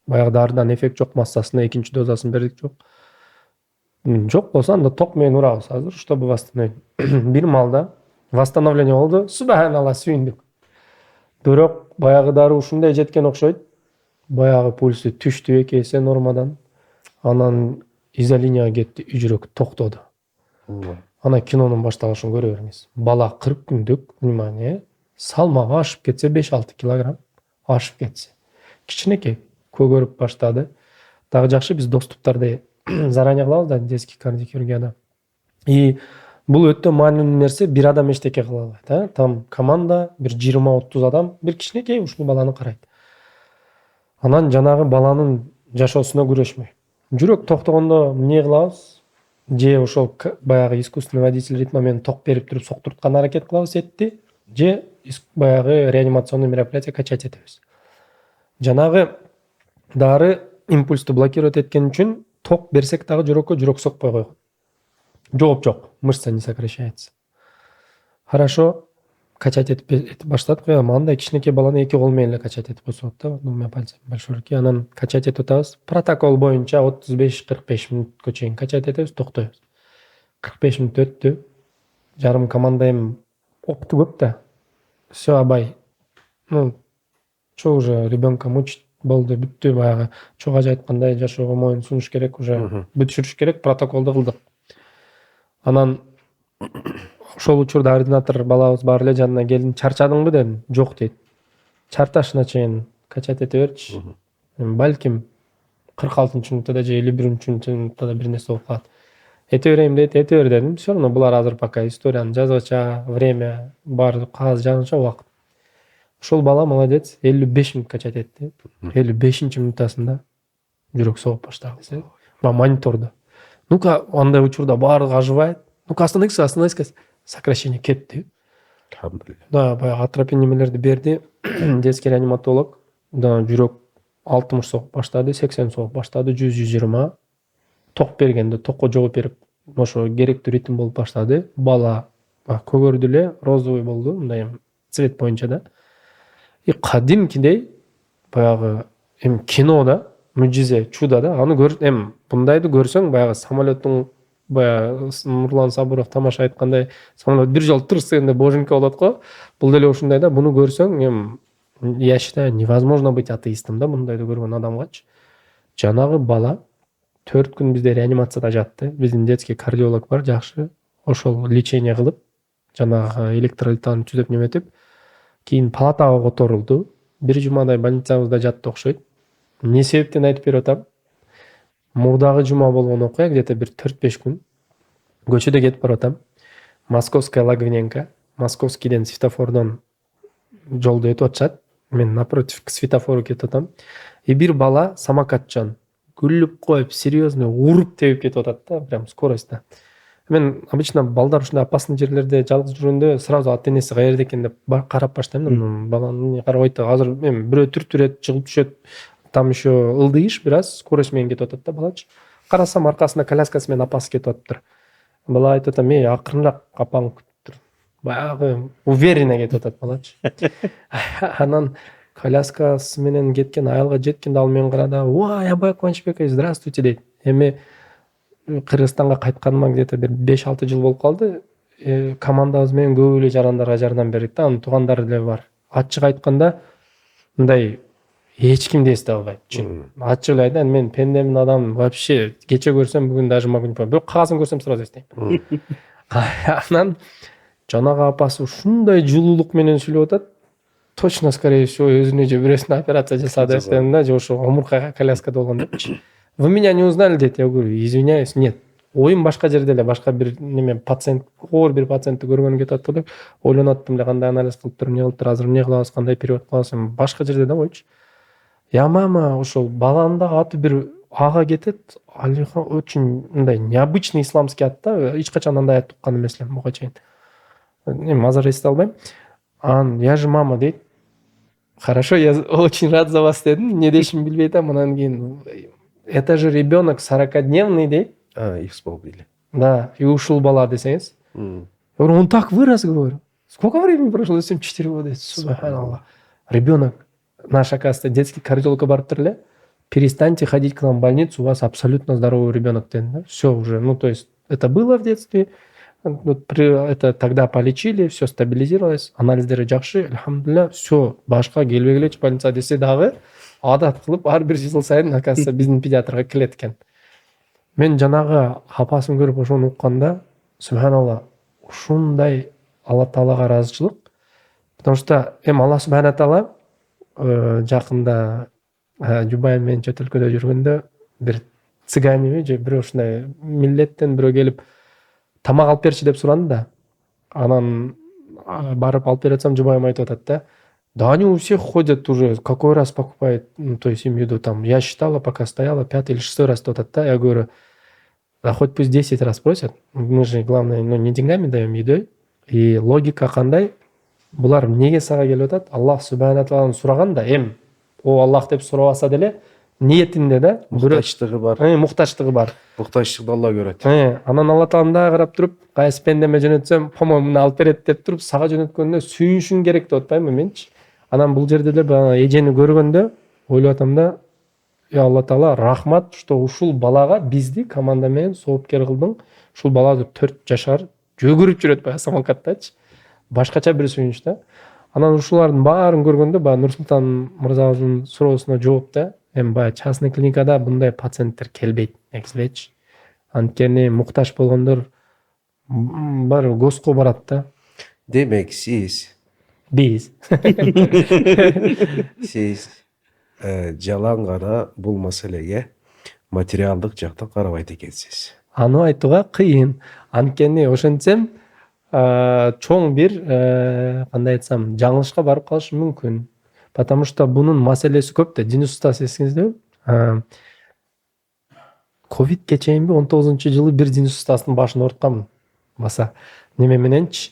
Баягы дарыдан эффект жок, массасына экинчи дозасын бердик, жок. Жок болсо анда ток менен урабыз азыр, чтобы восстановить. Бир маалда восстановление болду, субханалла, сүйүндүк. Бирок баягы дары ушундай жеткен окшойт. Баягы пульсу түштү 2 эсе нормадан. Анан изолинияга кетти, жүрөк токтоду. Ана кинонун башталышын көрө бериңиз. Бала 40 күндүк, внимание, салмагы ашып кетсе 5-6 килограмм ашып кетсе. Кичинекей көгөрүп баштады. Дагы жакшы биз доступтарды заранее кылабыз да, детский кардиохирургияда. И бул өтө маанилүү нерсе, бир адам эчтеке кыла албайт, Там команда бир 20-30 адам бир кичинекей ушул баланы карайт. Анан жанагы баланын жашоосуна күрөшмөй. Жүрөк токтогондо эмне кылабыз? Же ошол баягы искусственный водитель ритма менен ток берип туруп соктурткан аракет кылабыз этти, же баягы реанимационный мероприятие качать этебиз. Жанагы дары импульсту блокировать эткен үчүн ток берсек дагы жүрөккө жүрөк сокпой койгон. Жооп жок, мышца не сокращается. Хорошо, качать этип баштадык. Мындай кичинекей баланы 2 кол менен эле качать этип койсок да, двумя пальцами большой руки. Анан качать этип атабыз. Протокол боюнча 35-45 мүнөткө чейин качать этебиз, токтойбуз. 45 мүнөт өттү. Жарым команда эми опыту көп да. Всё, абай. Чо уже ребенка мучить болду, бүттү, баягы чок ажы айткандай жашоого моюн сунуш керек, уже бүтүрүш керек, протоколду кылдык. Анан ошол учурда ординатор балабыз бар эле жанына келдим, чарчадыңбы дедим. Жок дейт. Чарташына чейин качать эте берчи. Балким 46-мүнөттө да же 51-мүнөттө да бир нерсе болуп калат. Эте берейин дейт, эте бер дедим. Всё равно булар азыр пока историяны жазгыча, время бар, кагаз жазгыча убакыт. Ошол бала молодец, 55 мүнөт качать этти. 55-мүнөттасында жүрөк согуп баштады. Мониторду. Ну-ка, андай учурда баары ажыбайт. Ну-ка, остановись, сокращение кетти. Да, баягы атропин немелерди берди. Детский реаниматолог. Да, жүрөк 60 согуп баштады, 80 согуп баштады, 100-120. Ток бергенде токко жооп берип, ошо керектүү ритм болуп баштады. Бала көгөрдү эле, розовый болду, мындай цвет боюнча да. И кадимкидей баягы эми кинода мужизе чудо да аны эми бундайды көрсөң баягы самолеттун баягы Нурлан Сабуров тамаша айткандай самолет бир жолу тырс дегенде боженька болот го. Бул деле ушундай да. Буну көрсөң эми я считаю, невозможно быть атеистом да мындайды көргөн адамгачы. Жанагы бала 4 күн бизде реанимацияда жатты. Биздин детский кардиолог бар, жакшы. Ошол лечение кылып, жанагы электролиттарын түзөп неметип, кийин палатага которулду. Бир жумадай больницабызда жатты окшойт. Не себептен айтып берип атам? Мурдагы жума болгон окуя, где-то бир 4-5 күн. Көчөдө кетип баратам. Московская Лагвиненко, Московскийден светофордон жолду өтүп атышат. Мен напротив к светофору кетип атам. И бир бала самокатчан күлүп коюп, серьезно уруп тебип кетип атат да, прям скоростьта. Мен обычно балдар ушундай опасный жерлерде жалгыз жүргөндө сразу ата энеси каерде экен деп карап баштайм да. Баланы карабайт да. Азыр эми бирөө түртүрөт, чыгып түшөт. Там еще ылдыйыш бир аз скорость менен кетип атат да балачы. Карасам аркасында коляскасы менен апасы кетип атыптыр. Бала айтып атам, акырынраак апаң күтүп тур. Баягы уверенно кетип атат балачы. Анан коляскасы менен кеткен айылга жеткенде ал менен карады. Ой, Абай Кубанычбекович, здравствуйте дейт. Эми Кыргызстанга кайтканыма где-то бир 5-6 жыл болуп калды. Командабыз менен көп эле жарандарга жардам бердик да, анын туугандары деле бар. Ачык айтканда мындай эч ким да эстей албайт. Ачык эле айтайын, мен пендемин адам, вообще кече көрсөм бүгүн даже могу не помнить. Бирок кагасын көрсөм сразу эстейм. Анан жанагы апасы ушундай жылуулук менен сүйлөп атат. Точно, скорее всего, өзүнө же бирөөсүнө операция жасады эстедим да, же ошо омуркага коляскада болгон депчи. Вы меня не узнали дейт. Я говорю, извиняюсь, нет. Оюм башка жерде эле, башка бир неме пациент, оор бир пациентти көргөнүм кетип атты деп ойлонуп аттым эле, кандай анализ кылыптыр, эмне кылыптыр, азыр эмне кылабыз, кандай период кылабыз, башка жерде да койчу. Я мама, ошол баланын дагы аты бир ага кетет. Алихан очень мындай необычный исламский ат да, эч качан андай ат уккан эмес элем буга чейин. Эми азыр эстей албайм. Я же мама дейт. Хорошо, я очень рад за вас дедим. Эмне дешимди билбей атам. Анан кийин это же ребенок 40-дневный дейт. Их вспомнили. Да, и ушул бала десеңиз. Я говорю, он так вырос, говорю. Сколько времени прошло? 4 года. Субханаллах. Ребенок. Наш, оказывается, детский кардиолог барыптыр эле. Перестаньте ходить к нам в больницу, у вас абсолютно здоровый ребенок. Да? Все уже. Ну, то есть, это было в детстве. Вот это тогда полечили, все стабилизировалось. Анализдери жакшы, альхамдулилля, все, башка келбегилечи больница десе дагы, адат кылып, ар бир жыл сайын, оказывается, биздин педиатрга келет экен. Мен жанагы апасын көрүп ошону укканда, субханалла, ушундай Алла Таалага ыраазычылык. Потому что Алла субхана таала жакында жубайым менен чет өлкөдө жүргөндө бир цыганеби же бирөө ушундай миллеттен бирөө келип тамак алып берчи деп суранды да. Анан барып алып бере атсам, жубайым айтып атат да. Да они у всех ходят уже, какой раз покупает, ну, то есть имею в виду там, я считала, пока стояла, 5-й или 6-й раз тот да. Я говорю, да хоть пусть 10 раз просят, мы же, главное, ну, не деньгами даем, едой. И логика кандай, булар эмнеге сага келип атат? Аллах субхана тааладан сураганда, о Аллах деп сурабаса деле, ниетинде да, муктачтыгы бар. Муктачтыгы бар. Муктачтыгды Алла көрөт. Анан Алла Таалага карап туруп, кайсы пендеме жөнөтсөм, по-моему, алып берет деп туруп, сага жөнөткөндө сүйүнүшүң керек деп атпаймынбы менчи? Анан бул жерде деле эжени көргөндө ойлоп атам да, я Алла Таала рахмат, что ушул балага бизди команда менен соопкер кылдың. Ушул бала 4 жашар жөгүрүп жүрөт баягы самокаттачы. Башкача бир сүйүнүч да. Анан ушулардын баарын көргөндө баягы Нурсултан мырзабыздын суроосуна жооп да, баягы частный клиникада мындай пациенттер келбейт негизичи. Анткени муктаж болгондор бар госко барат да. Демек биз жалаң гана бул маселеге материалдык жактан карабайт экенсиз. Аны айтууга кыйын. Анткени ошентсем чоң бир кандай айтсам, жаңылышка барып калышы мүмкүн. Потому что бунун маселеси көп да. Денис Устаз эсиңизде? Ковидке чейинби 19-жылы бир Денис Устаздын башын оорутканмын. Баса неме мененчи,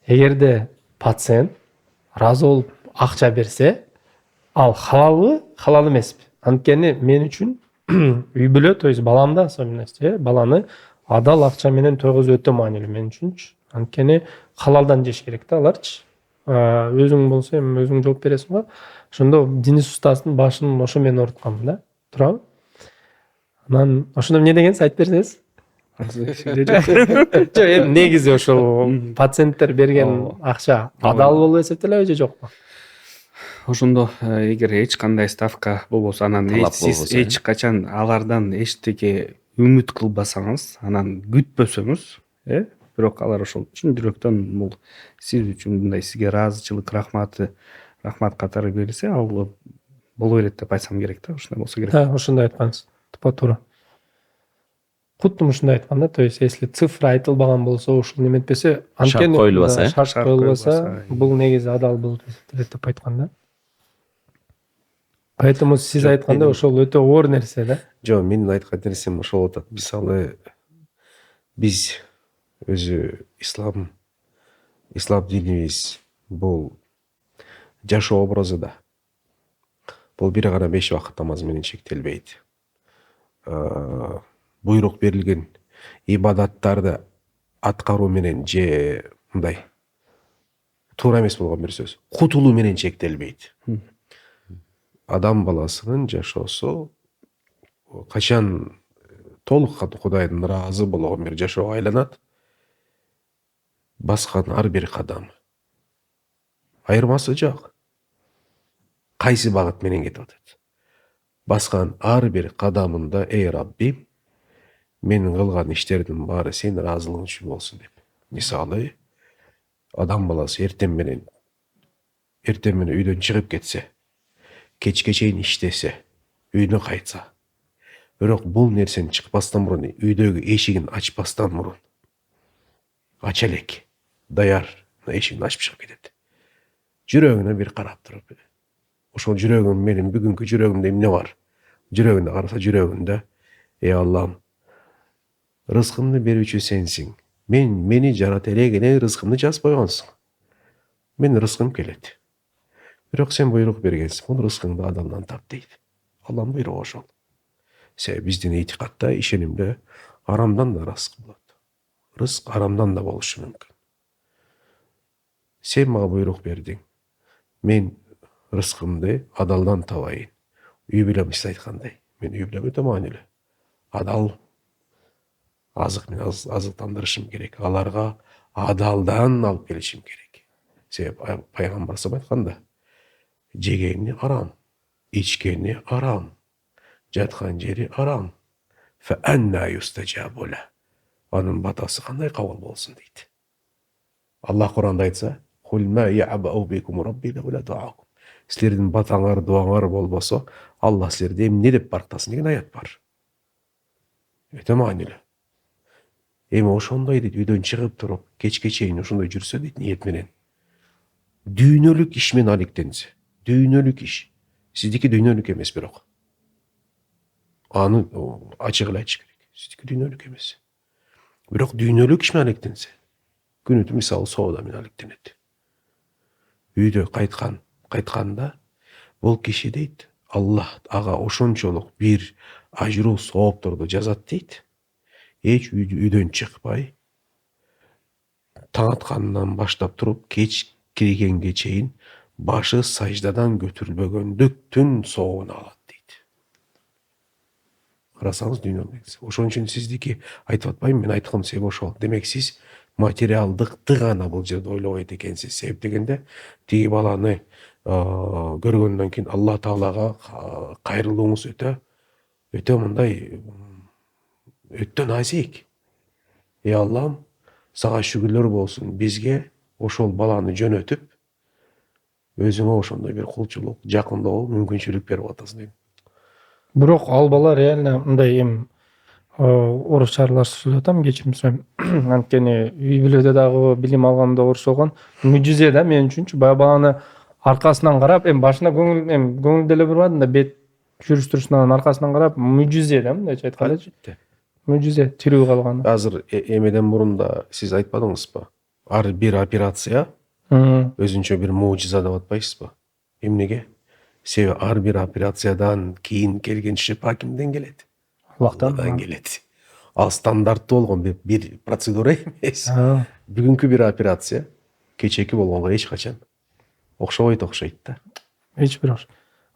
эгерде пациент разы болуп акча берсе, ал халалбы, халал эмеспи? Анткени мен үчүн үй бүлө, то есть баламды особенности, баланы адал акча менен тойгозуу өтө маанилүү мен үчүнчү. Анткени халалдан жеш керек да аларчы. өзүң болсо эми өзүң жооп бересиң го. Ошондо Денис устаздын башын ошо мен оорутканмын да. Туурабы? Анан ошондо эмне дегенсиз айтып берсеңиз? Жок, эми негизи ошол пациенттер берген акча адал болуп эсептелеби же жокпу? Ошондо эгер эч кандай ставка болбосо, анан Талап сиз болбосо, эч качан алардан эчтеке үмүт кылбасаңыз, анан күтпөсөңүз, бирок алар ошол чын жүрөктөн бул сиз үчүн мындай сизге ыраазычылык, рахмат катары берилсе, ал боло берет деп айтсам керек да, ушундай болсо керек. Ошондой айткансыз. Тупа-туура. Куттум ушундай айткан да, то есть если цифра айтылбаган болсо, ушул неметпесе, Шарт коюлбаса, шарт Шарт коюлбаса, коюлбаса, бул негизи адал болуп эсептелет деп айткан да. Поэтому сиз Жок, айткандай ошол өтө оор нерсе да. жок, менин айткан нерсем ошол атат. Мисалы биз өзү ислам динибиз бул жашоо образы да. Бул бир гана 5 вакыт намаз менен чектелбейт. Буйрук берилген ибадаттарды аткаруу менен же мындай туура эмес болгон бир сөз, кутулуу менен чектелбейт. Адам баласынын жашоосу качан толук Кудайдын ыраазы болгон бир жашоого айланат, баскан ар бир кадам айырмасы жок. Кайсы багыт менен кетип атат? Баскан ар бир кадамында эй Раббим, менин кылган иштердин баары сенин ыраазылыгың үчүн болсун деп. Мисалы, адам баласы эртең менен үйдөн чыгып кетсе, кечке чейин иштесе, үйүнө кайтса, бирок бул нерсени чыкпастан мурун, үйдөгү эшигин ачпастан мурун ача элек, даяр эшигин ачып чыгып кетет. Жүрөгүнө бир карап туруп, ошол жүрөгүм, менин бүгүнкү жүрөгүмдө эмне бар? Жүрөгүнө караса, жүрөгүндө, эй Аллам, рызкымды берүүчү сенсиң. Мени жарата элегине рызкымды жазып койгонсуң. Мен рызкым келет. Бирок сен буйрук бергенсиң, бул рызкыңды адамдан тап дейт. Алланын буйругу ошол. Себеби биздин этикадта, ишенимде арамдан да рызык болот. Рызык арамдан да болушу мүмкүн. Сен мага буйрук бердиң. Мен рызкымды адалдан табайын. Үй бүлөм сиз айткандай. Мен үй бүлөм өтө маанилүү. Адал азык менен азыктандырышым керек. Аларга адалдан алып келишим керек. Себеби пайгамбар айтканда, жегени арам, ичкени арам, жаткан жери арам. Фа анна юстажабу ла. Анын батасы кандай кабыл болсун дейт. Аллах Куранда айтса, кул ма я'бау бикум рабби лаула дуакум. Силердин батаңар, дуаңар болбосо, Алла силерди эмне деп барктасын деген аят бар. Өтө маанилүү. Эми ошондой дейт, үйдөн чыгып туруп, кечке чейин ошондой жүрсө дейт, ниет менен. Дүйнөлүк иш менен алектенсе, дүйнөлүк иш. Сиздики дүйнөлүк эмес бирок. Аны ачык эле айтыш керек. Сиздики дүйнөлүк эмес. Бирок дүйнөлүк иш менен алектенсе, күнүтү мисалы соода менен алектенет. Үйдө кайтканда бул киши дейт, Аллах ага ошончолук бир ажыруу соопторду жазат дейт. Эч үйдөн чыкпай, таң аткандан баштап туруп, кеч киргенге чейин башы саждадан көтүрүлбөгөндүк түн соогун алат дейт. Карасаңыз дүйнөлүк. Ошон үчүн сиздики айтып атпайм, мен айткым себеби ошол. Демек сиз материалдыкты гана бул жерде ойлобойт экенсиз. Себеп дегенде, тиги баланы көргөндөн кийин Алла Таалага кайрылууңуз өтө мындай өтө назик. Эй Аллам, сага шүгүрлөр болсун, бизге ошол баланы жөнөтүп, өзүңө ошондой бир кулчулук, жакындоо мүмкүнчүлүк берип атасың дейм. Бирок ал бала реально мындай орусча аралашып сүйлөп атам, кечирим сурайм. Анткени үй бүлөдө дагы билим алганда орусча болгон мужизе да мен үчүнчү. Баягы баланы аркасынан карап, башына көңүл деле бурмадым да, бет жүрүш-турушунан аркасынан карап, мужизе да, мындайча айткандачы. Мужизе тирүү калганы. Азыр эмеден мурун да сиз айтпадыңызбы? Ар бир операция өзүнчө бир мужиза деп атпайсызбы? Эмнеге? Себеби ар бир операциядан кийин келген шифа кимден келет? Аллахтан келет. Ал стандарттуу болгон бир процедура эмес. Бүгүнкү бир операция кечээки болгонго эч качан окшойт да. эч бир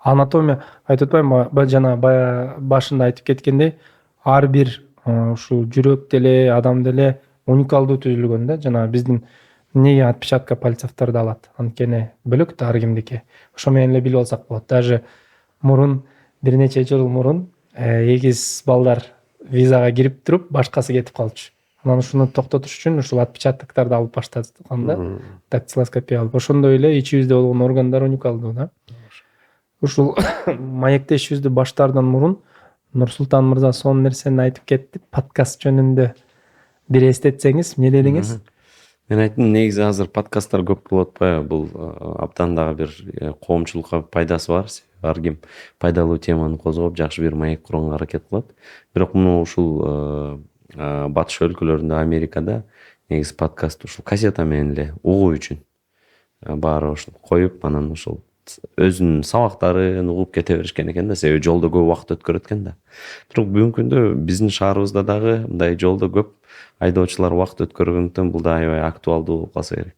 анатомия айтып атпаймынбы, жана баягы башында айтып кеткендей, ар бир ушул жүрөк деле, адам деле уникалдуу түзүлгөн да. Жана биздин эмнеге отпечатка пальцевтерди алат, анткени бөлөк да ар кимдики. Ошо менен эле билип алсак болот. Даже мурун бир нече жыл мурун эгиз балдар визага кирип туруп башкасы кетип калчу. Анан ушуну токтотуш үчүн ушул отпечатокторду алып баштаган да, дактилоскопия алып. Ошондой эле ичибизде болгон органдар уникалдуу да. Ушул маектешибизди баштаардан мурун Нурсултан мырза сонун нерсени айтып кетти. Подкаст жөнүндө бир эстетсеңиз, эмне дедиңиз? Мен айттым, негизи азыр подкасттар көп болуп атпайбы? Бул абдан дагы бир коомчулукка пайдасы бар. Ар ким пайдалуу теманы козгоп, жакшы бир маек курганга аракет кылат. Бирок муну ушул батыш өлкөлөрүндө, Америкада негизи подкаст ушул кассета менен эле угуу үчүн баары ушул коюп, анан ушул өзүнүн сабактарын угуп кете беришкен экен да, себеби жолдо көп убакыт өткөрөт экен да. Бирок бүгүнкү күндө биздин шаарыбызда дагы мындай жолдо көп айдоочулар убакыт өткөргөндүктөн бул да аябай актуалдуу болуп калса керек.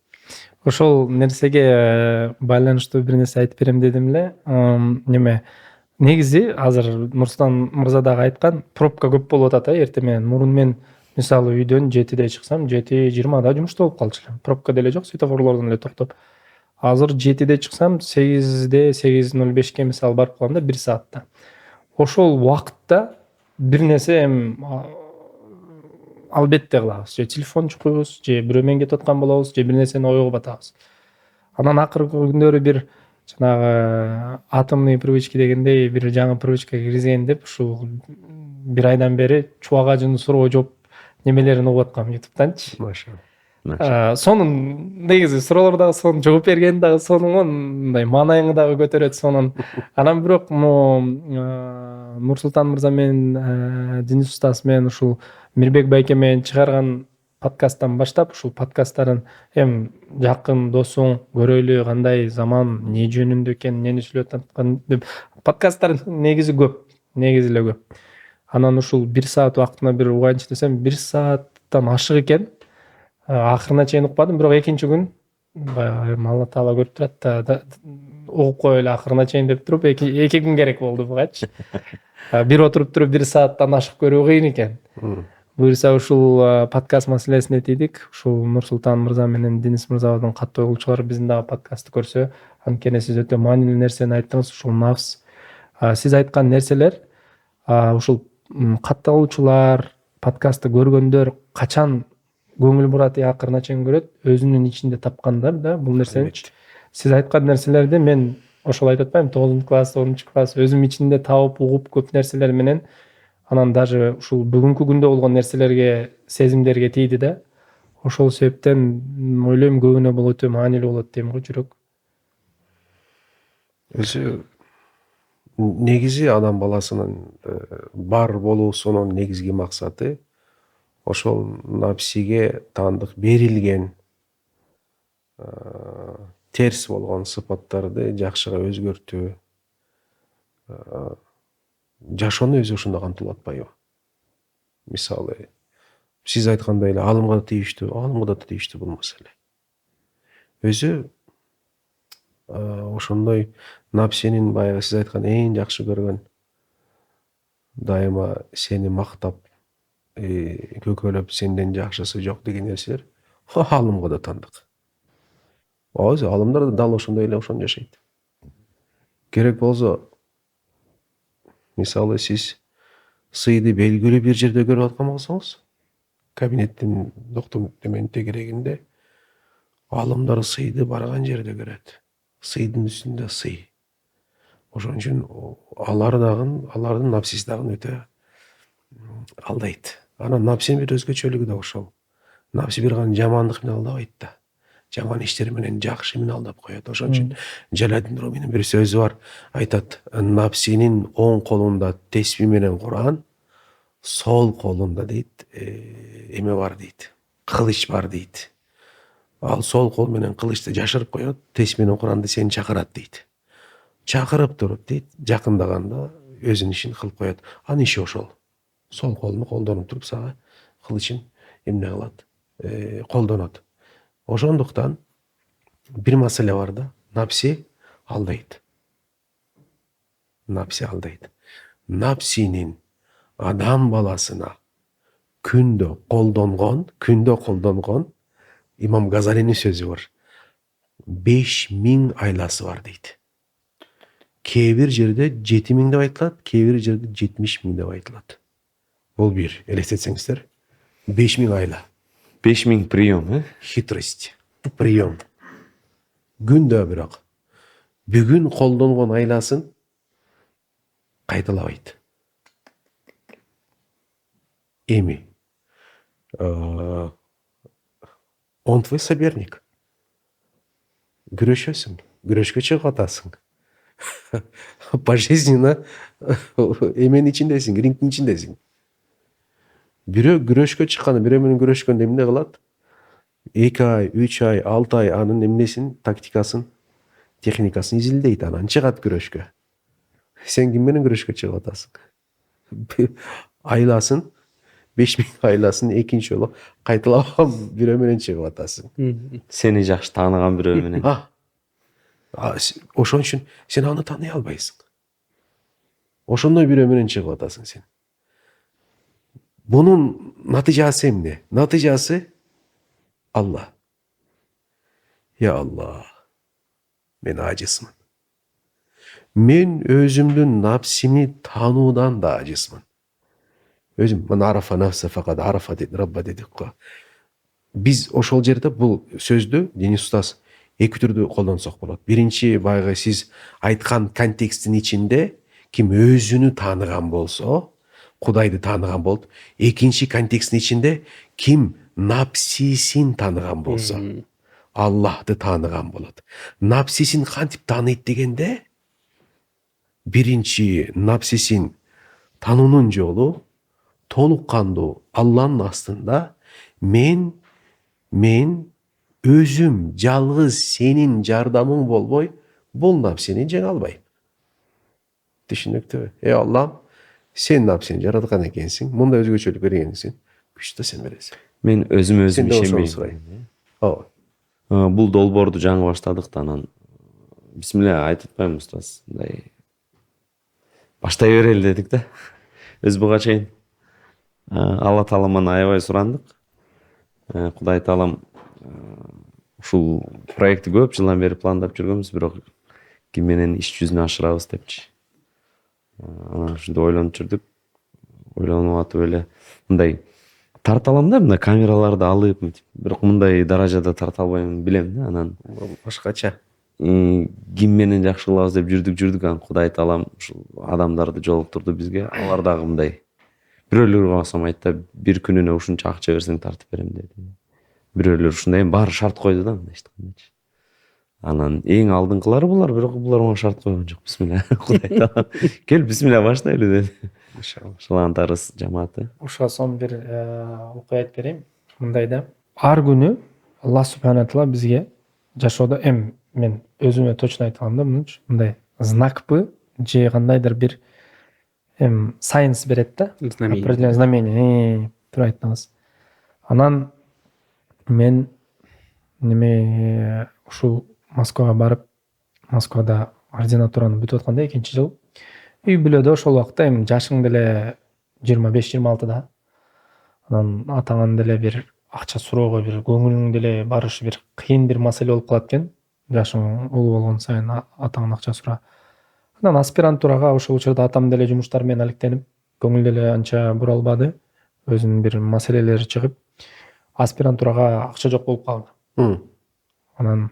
Ошол нерсеге байланыштуу бир нерсе айтып берем дедим эле. Неме негизи азыр Нурсултан мырза дагы айткан, пробка көп болуп атат эртең менен. Мурун мен мисалы үйдөн 7-де чыксам, 7:20 жумушта болуп калчу элем. Пробка деле жок, светофорлордон эле токтоп. Азыр 7-де чыксам, 8-де 8:05ке мисалы барып калам да, 1 саатта. Ошол убакытта бир нерсе албетте кылабыз. Же телефон чукуйбуз, же бирөө менен кетип аткан болобуз, же бир нерсени ойго батабыз. Анан акыркы күндөрү бир жанагы атомный привычка дегендей бир жаңы привычка киргизген деп ушул бир айдан бери чубак ажыны суроо жооп немелерин угуп аткам YouTube'танчы. Машалла. Сонун негизи суроолор дагы сонун, жооп берген дагы сонун, мындай маанайыңы дагы көтөрөт сонун. Анан бирок Нурсултан мырза менен Денис устаз менен ушул Мирбек байке менен чыгарган подкасттан баштап ушул подкасттарын жакын досуң көрөйлү, кандай заман, эмне жөнүндө экен, эмнени сүйлөп аткан деп подкасттар негизи көп, негизи эле көп. Анан ушул 1 саат убактына бир угайынчы десем, 1 сааттан ашык экен. Акырына чейин укпадым, бирок экинчи күн баягы Алла Таала көрүп турат да, угуп коелу акырына чейин деп туруп 2 күн керек болду бугачы. Бир отуруп туруп 1 сааттан ашык көрүү кыйын экен. Буюрса ушул подкаст маселесине тийдик. Ушул Нурсултан мырза менен Денис мырзабыздын каттуу угуучулары биздин дагы подкастты көрсө, анткени сиз өтө маанилүү нерсени айттыңыз. Ушул нафс, сиз айткан нерселер ушул катталуучулар, подкастты көргөндөр качан көңүл бурат акырына чейин көрөт, өзүнүн ичинде тапкандар да бул нерсени. Сиз айткан нерселерди мен ошол айтып атпаймынбы, 9-класс, 10-класс өзүм ичинде таап угуп көп нерселер менен, анан даже ушул бүгүнкү күндө болгон нерселерге, сезимдерге тийди да. Ошол себептен ойлойм көбүнө бул өтө маанилүү болот дейм го, жүрөк. Өзү негизи адам баласынын бар болуусунун негизги максаты ошол напсиге таандык берилген терс болгон сыпаттарды жакшыга өзгөртүү. Жашоону өзү ошондо камтылып атпайбы? Мисалы, сиз айткандай эле алымга да тийиштүү бул маселе. Өзү ошондой напсинин баягы сиз айткан эң жакшы көргөн, дайыма сени мактап, көкөлөп сенден жакшысы жок деген нерселер алымга да тандык. Өзү алымдар да дал ошондой эле ошону жашайт. Керек болсо, мисалы сиз сыйды белгилүү бир жерде көрүп аткан болсоңуз, кабинеттин доктор деменин тегерегинде алымдар сыйды барган жерде көрөт. Сыйдын үстүндө сый. Ошон үчүн алардын напсиси дагы өтө алдайт. Анан напсинин бир өзгөчөлүгү да ошол. Напси бир гана жамандык менен алдабайт да. Жаман иштер менен жакшы менен алдап коет. Ошон үчүн Жалалдин Руминин бир сөзү бар, айтат: напсинин оң колунда теспи менен Куран, сол колунда дейт, эме бар дейт, кылыч бар дейт. Ал сол кол менен кылычты жашырып коет, теспи менен Куранды сени чакырат дейт. Чакырып туруп дейт, жакындаганда өзүнүн ишин кылып коет. Анын иши ошол. Сол колуну колдонуп туруп сага кылычын эмне кылат, колдонот. Ошондуктан бир маселе бар да, Напси алдайды. Напси алдайды. Напсинин адам баласына күндө колдонгон имам Газалинин сөзү бар. 5000 айласы бар дейді. Кээ бир жерде 7000 деп айтылат, кээ бир жерде 70 000 деп айтылат. Бул бир элестетсеңиздер. 5000 айла. 5000 прием, Хитрость, прием. Күндө бирок бүгүн колдонгон айласын кайталабайт. Эми он твой соперник. Күрөшөсүң, күрөшкө чыгып атасың. Пожизненно эменин ичиндесиң, рингдин ичиндесиң. Бирөө күрөшкө чыкканда, бирөө менен күрөшкөндө эмне кылат? 2 ай, 3 ай, 6 ай анын эмнесин, тактикасын, техникасын изилдейт, анан чыгат күрөшкө. Сен ким менен күрөшкө чыгып атасың? Айласын, 5000 айласын экинчи жолу кайталабаган бирөө менен чыгып атасың. Сени жакшы тааныган бирөө менен. Ошон үчүн сен аны тааный албайсың. Ошондой бирөө менен чыгып атасың сен. Бунун натыйжасы эмне? Натыйжасы Алла. Я Алла, мен ажысмын. Мен өзүмдүн напсини таануудан да ажысмын. Өзүм ман арафа нафса факат арафа деди, Рабба дедик го. Биз ошол жерде бул сөздү Денис устаз эки түрдүү колдонсок болот. Биринчи баягы сиз айткан контексттин ичинде ким өзүнү тааныган болсо, Кудайды тааныган болот. Экинчи контексттин ичинде ким напсисин тааныган болсо, Аллахты тааныган болот. Напсисин кантип тааныйт дегенде, биринчи напсисин таануунун жолу толук кандуу Алланын астында мен өзүм жалгыз сенин жардамың болбой бул напсини жеңе албайм. Түшүнүктүбү? Аллам, сен напсини жараткан экенсиң, мындай өзгөчөлүк бергенсиң, күчтү сен бересиң. Мен өзүм ишенбейм. ишенбейм. Ооба. Бул долбоорду жаңы баштадык да, анан бисмилля айтып атпаймынбы устаз? Мындай баштай берели дедик да. Біз буга чейин Алла Тааламан аябай сурандык. Кудай Таалам ушул проектти көп жылдан бери пландап жүргөнбүз, бирок ким менен иш жүзүнө ашырабыз депчи. Анан ушинтип ойлонуп жүрдүк. Ойлонуп атып эле мындай тарта алам да, мындай камераларды алып, бирок мындай даражада тарта албайм билем да. Анан Башкача. Ким менен жакшы кылабыз деп жүрдүк, анан Кудай Таалам ушул адамдарды жолуктурду бизге. Алар дагы мындай бирөөлөр басам айтты, бир күнүнө ушунча акча берсең тартып берем деди. Бирөөлөр ушундай баары шарт койду да, мындай эчтекендечи. Анан эң алдыңкылары булар, бирок булар мага шарт койгон жок. Бисмилля, Кудай Таалам. Кел, бисмилля баштайлы деди. Шылантарыс жамааты. Ушуга son бир окуя айтып берейин. Мындай да, ар күнү Алла субхана таала бизге жашоодо мен өзүмө точно айта алам да, мындай знакпы же кандайдыр бир сайенс берет да, определенное знамение, туура айттыңыз. Анан мен ушул Москвага барып, Москвада ординатураны бүтүп атканда экинчи жыл, үй бүлөдө ошол убакта жашың деле 25-26да. Анан атаңан деле бир акча суроого бир көңүлүң деле барышы бир кыйын бир маселе болуп калат экен. Жашың улуу болгон сайын атаңан акча сура. Анан аспирантурага ошол учурда атам деле жумуштар менен алектенип, көңүл деле анча буралбады. Өзүнүн бир маселелери чыгып, аспирантурага акча жок болуп калды. Анан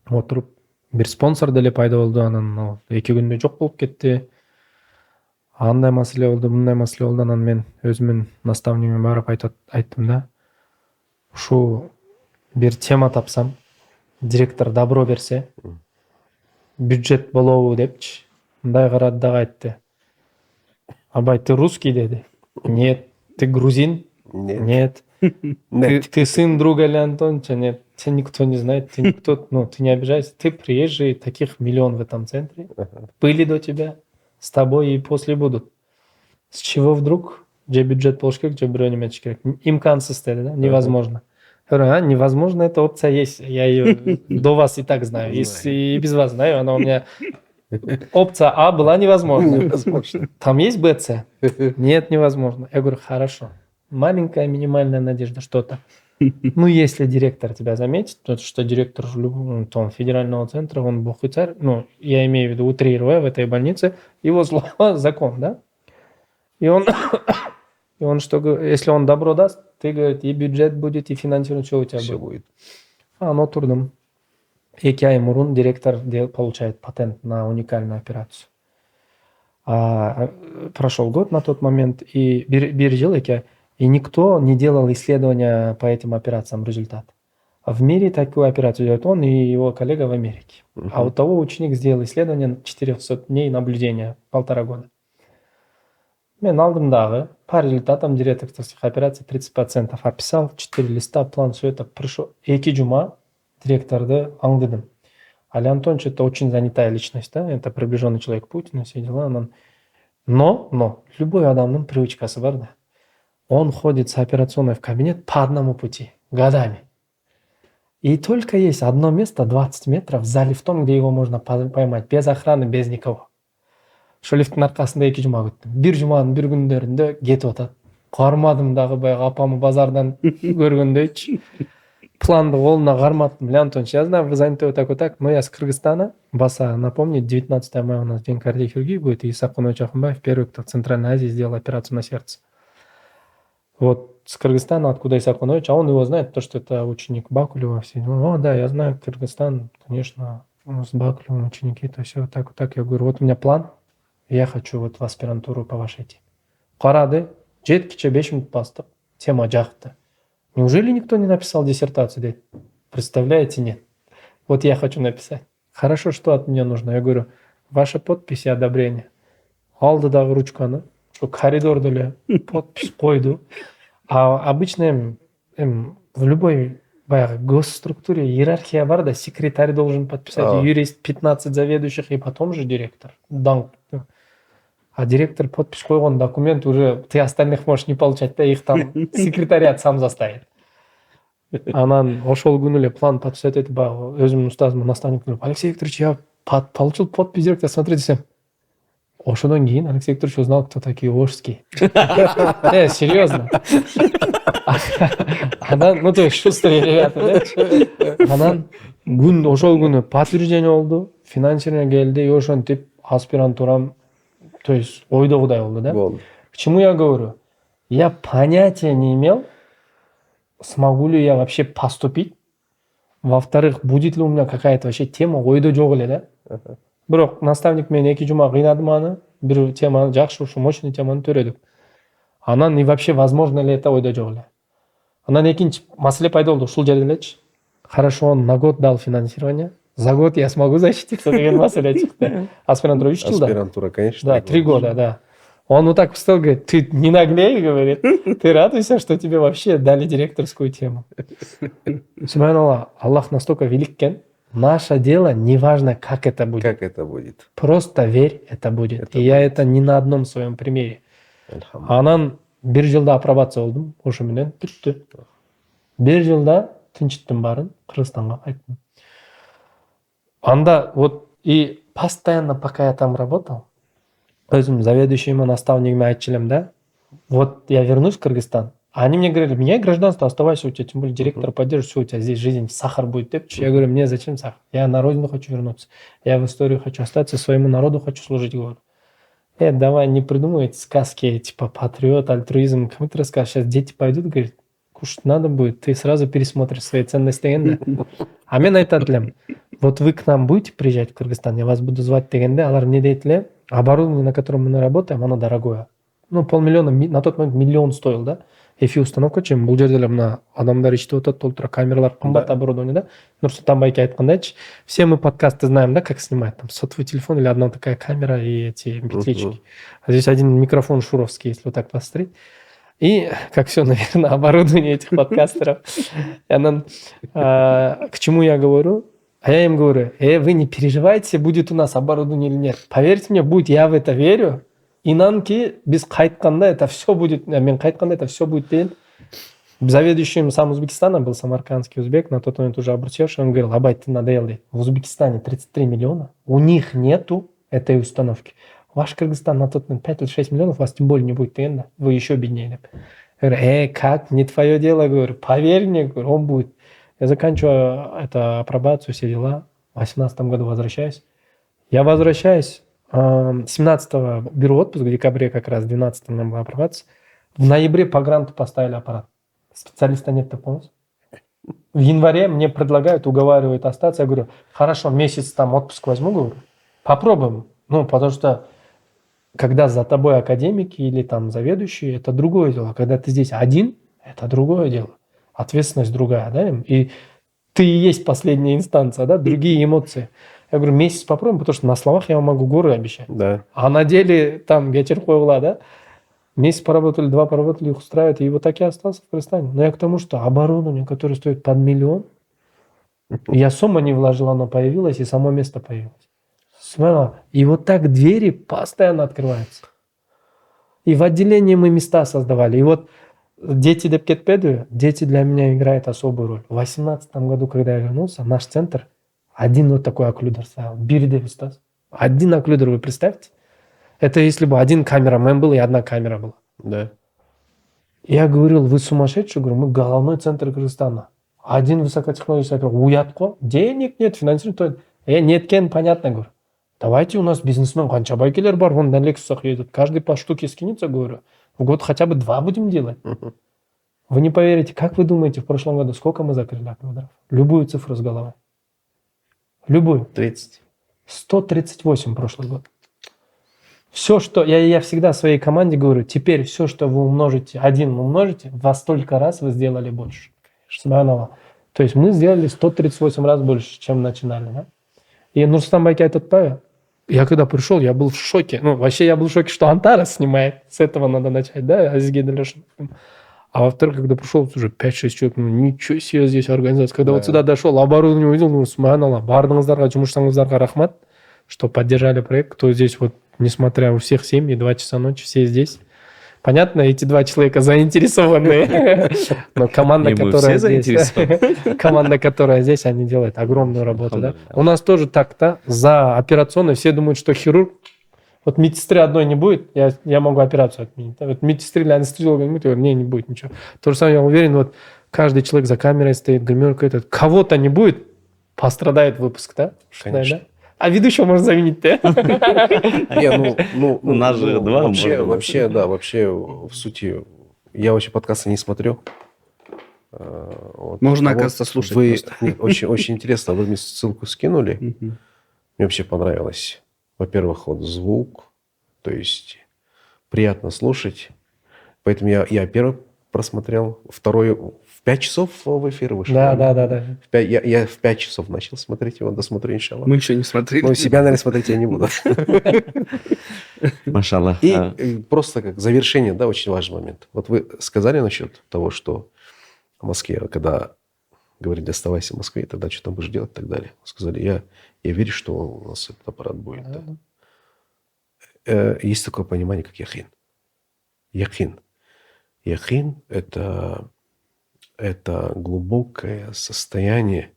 отуруп бир спонсор деле пайда болду. Анан 2 күндө жок болуп кетти. Андай маселе болду, мындай маселе болду. Анан мен өзүмдүн наставнигиме барып айттым да, ушу бир тема тапсам, директор добро берсе, бюджет болобу депчи. Мындай карады дагы айтты. Абай, ты русский деди. Нет. Ты грузин? Нет. Ты сын друга Ильи Антоновича? Нет. Тебя никто не знает. Ты никто, ты не обижайся. Ты приезжий, таких миллион в этом центре. Были до тебя, с тобой и после будут. С чего вдруг? Же бюджет болуш керек, же бирөө неметиш керек. Имкансыз деди да, невозможно. Я говорю, невозможно, эта опция есть. Я ее до вас и так знаю, и без вас знаю. Она у меня... Опция А была невозможна. Невозможно. Там есть Б, С? Нет, невозможно. Я говорю, хорошо. Маленькая минимальная надежда, что-то. Ну, если директор тебя заметит, то что директор там, федерального центра, он бог и царь, ну, я имею в виду, утрируя, в этой больнице, его слово закон, да? И он что говорит, если он добро даст, ты, говорит, и бюджет будет, и финансирование, все у тебя Все будет. будет. Но турдым. 2 ай мурун директор получает патент на уникальную операцию. Прошел год на тот момент, и бир жыл 2 ай, и никто не делал исследования по этим операциям результат. В мире такую операцию делает он и его коллега в Америке. А у того ученик сделал исследование 400 дней наблюдения, 1,5 года. Мен алдымдағы по результатам директорских операций 30% описал, 4 листа, план, все это пришел. 2 жума директорды аңдыдым. Али Антонович это очень занятая личность, да? Это приближенный человек Путина, все дела. Но любой адамның привычкасы бар, да. Он ходит с операционной в кабинет по одному пути, годами. И только есть одно место, 20 метров, за лифтом, где его можно поймать, без охраны, без никого. Шо лифттің арқасында 2 жұма күттім. Бір жұманың бір күндерінде кетіп атады. Қармадым дағы баяғы апамы базардан көргендейші. Планды қолына қарматтым. Леонид Антонович, я знаю, вы заняты вот так. Но я с Кыргызстана. Баса, напомню, 19 мая у нас день кардиохирургии будет. И Исаак Кунович Ахмбаев, первый, кто в Центральной Азии сделал операцию на сердце. Вот с Кыргызстана, откуда Исаак Кунович, а он его знает, потому что это ученик Бакулева. Все. О, да, я знаю Кыргызстан, конечно, с Бакулевым ученики, то все вот так. Я говорю, вот у меня план. Я хочу вот в аспирантуру по вашей теме. Қарады, жеткіче 5 минут бастық, тема жақты. Неужели никто не написал диссертацию? Дед? Представляете, нет. Вот я хочу написать. Хорошо, что от меня нужно? Я говорю, ваша подпись и одобрение. Алдыдағы ручканы, что коридорда подпись қойды. А обычно в любой госструктуре иерархия бар, да, секретарь должен подписать, юрист, 15 заведующих и потом же директор. А директор подпись қойған документ уже ты остальных можешь не получать, да их там секретариат сам заставит. Анан ошол күнү эле план подписать этип баягы өзүмдүн устазым наставниким Алексей Викторович, я получил подпись директора, смотри десем. Ошодон кийин Алексей Викторович узнал, кто такие Ошские. Серьезно. Анан, ну то есть шустрые ребята, да? Анан күн ошол күнү подтверждение болду, финансирование келди, и ошентип аспирантурам, то есть ойдогудай болду, да? К чему я говорю? Я понятия не имел, смогу ли я вообще поступить. Во-вторых, будет ли у меня какая-то вообще тема ойдо жок эле, да? Бирок наставник мен 2 жума кыйнадым аны, бир теманы жакшы, ушу мощный теманы төрөдүк. Анан и вообще возможно ли это ойдо жок эле. Анан экинчи маселе пайда болду ушул жерде элечи. Хорошо, он на год дал финансирование. За год я смогу защититься, деген маселе чыкты. Аспирантура 3 жылда. Аспирантура, конечно. Да, 3 года, да. Он вот так встал, говорит, ты не наглей, говорит, ты радуйся, что тебе вообще дали директорскую тему. Субханаллах, Аллах настолько велик кен, наше дело, неважно, как это будет. Как это будет. Просто верь, это будет. И я это не на одном своем примере. Анан 1 жылда апробация болдум, ошо менен бүттү. 1 жылда тынчыттым барын, Кыргызстанга кайттым. Анда вот и постоянно, пока я там работал, өзім заведующийме, наставнигиме айтчу элем, да, вот я вернусь в Кыргызстан, а они мне говорили, меняй гражданство, оставайся, у тебя тем более директор поддержит, все, у тебя здесь жизнь, сахар будет депчу. Я говорю, мне зачем сахар? Я на родину хочу вернуться, я в историю хочу остаться, своему народу хочу служить, говорю. Давай не придумывайте сказки, типа патриот, альтруизм, кому ты расскажешь, сейчас дети пойдут, говорит, кушать надо будет, ты сразу пересмотришь свои ценности, да? А мен айтат элем, вот вы к нам будете приезжать в Кыргызстан, я вас буду звать дегенде, алар эмне дейт эле, оборудование, на котором мы работаем, оно дорогое. Ну, 500 000, на тот момент 1 000 000 стоил, да? Эфи установка, чем бул жерде эле мына адамдар ичип атат, толтура камералар, кымбат оборудование, да? Нурсултан Байке айткандайчы, все мы подкасты знаем, да, как снимать, там, сотовый телефон или одна такая камера и эти петлички. А здесь один микрофон шуровский, если вот так посмотреть. И, как все, наверное, оборудование этих подкастеров. К чему я говорю? А я им говорю, вы не переживайте, будет у нас оборудование или нет. Поверьте мне, будет, я в это верю. Инанки без кайтканда это все будет, мен кайтканда это все будет дейін. Заведующим сам Узбекистана был самаркандский узбек, на тот момент уже обручевший, он говорил: Абай, ты надоел. В Узбекистане 33 миллиона, у них нету этой установки. Ваш Кыргызстан на тот момент 5 или 6 миллионов, у вас тем более не будет ТН, вы еще беднее. Я говорю: как, не твое дело, говорю, поверь мне, говорю, он будет. Я заканчиваю это апробацию, все дела, в 2018 году возвращаюсь. Я возвращаюсь, 17-го беру отпуск, в декабре как раз, 12-го нам была апробация. В ноябре по гранту поставили аппарат. Специалиста нет-то полностью. В январе мне предлагают, уговаривают остаться. Я говорю: хорошо, месяц там отпуск возьму, говорю, попробуем. Ну, потому что когда за тобой академики или там заведующие, это другое дело. Когда ты здесь один, это другое дело. Ответственность другая, да? И ты и есть последняя инстанция, да? Другие эмоции. Я говорю: месяц попробуем, потому что на словах я вам могу горы обещать. Да. А на деле там ветер хуевла, да? Месяц поработали, 2 поработали, их устраивает, и вот так и остался в Кыргызстане. Но я к тому, что оборудование, которое стоит под 1 миллион, я сумма не вложил, оно появилось, и само место появилось. Смотри, и вот так двери постоянно открываются. И в отделении мы места создавали. И вот дети деп кетпеди, дети для меня играют особую роль. В 2018 году, когда я вернулся, наш центр один вот такой окклюдер ставил. Бирде Вистас. Один окклюдер, вы представьте? Это если бы один камерамен был и одна камера была. Да. Я говорил: вы сумасшедшие? Говорю, мы головной центр Кыргызстана. Один высокотехнологический центр. Уятко, денег нет, финансирование. Неткен, понятно, говорю. Давайте, у нас бизнесмен Канчабайкелер бар, вон на Лексусах едут. Каждый по штуке скинется, говорю. В год хотя бы 2 будем делать. Вы не поверите, как вы думаете, в прошлом году сколько мы закрыли окклюдеров? Любую цифру с головы. Любую. 30. 138 прошлый год. Все, что... Я всегда своей команде говорю: теперь все, что вы умножите, один умножите, во столько раз вы сделали больше. Субханаллах. То есть мы сделали 138 раз больше, чем начинали. Да? И Нурсултан Байке этот павел. Я когда пришел, я был в шоке. Ну, вообще я был в шоке, что Антара снимает. С этого надо начать, да, Азизге Далешин. А во-вторых, когда пришел, уже 5-6 человек, ну ничего себе здесь организация. Когда вот сюда дошел, оборудование увидел, ну, субханаллах, бардыңыздарға, жұмысыңыздарға рахмат, что поддержали проект, кто здесь вот, несмотря у всех семьи, 2 часа ночи, все здесь. Понятно, эти 2 человека заинтересованные, но команда, которая здесь, команда, которая здесь, они делают огромную работу. Да? У нас тоже так-то за операционной все думают, что хирург, вот медсестры одной не будет, я могу операцию отменить. Вот медсестры или анестезиолога не будет, не будет ничего. То же самое, я уверен, вот каждый человек за камерой стоит, гримерка этот, кого-то не будет, пострадает выпуск, да? Конечно. Да? А ведущего можно заменить, да? У нас же 2. Вообще, да, вообще, в сути, я вообще подкасты не смотрю. Вот. Можно, оказывается, слушать Нет, очень интересно, вы мне ссылку скинули. Мне вообще понравилось. Во-первых, вот звук, то есть приятно слушать. Поэтому я первый просмотрел, второй в 5 часов в эфир вышел. Да. Я в 5 часов начал смотреть его, досмотрю, иншаллах. Мы еще не смотрели. Но себя, наверное, смотреть я не буду. Машаллах. И просто как завершение, да, очень важный момент. Вот вы сказали насчет того, что в Москве, когда говорили: оставайся в Москве, тогда что там будешь делать и так далее. Сказали: я верю, что у нас этот аппарат будет. Да. Есть такое понимание, как яхин. Яхин. Яхин – это глубокое состояние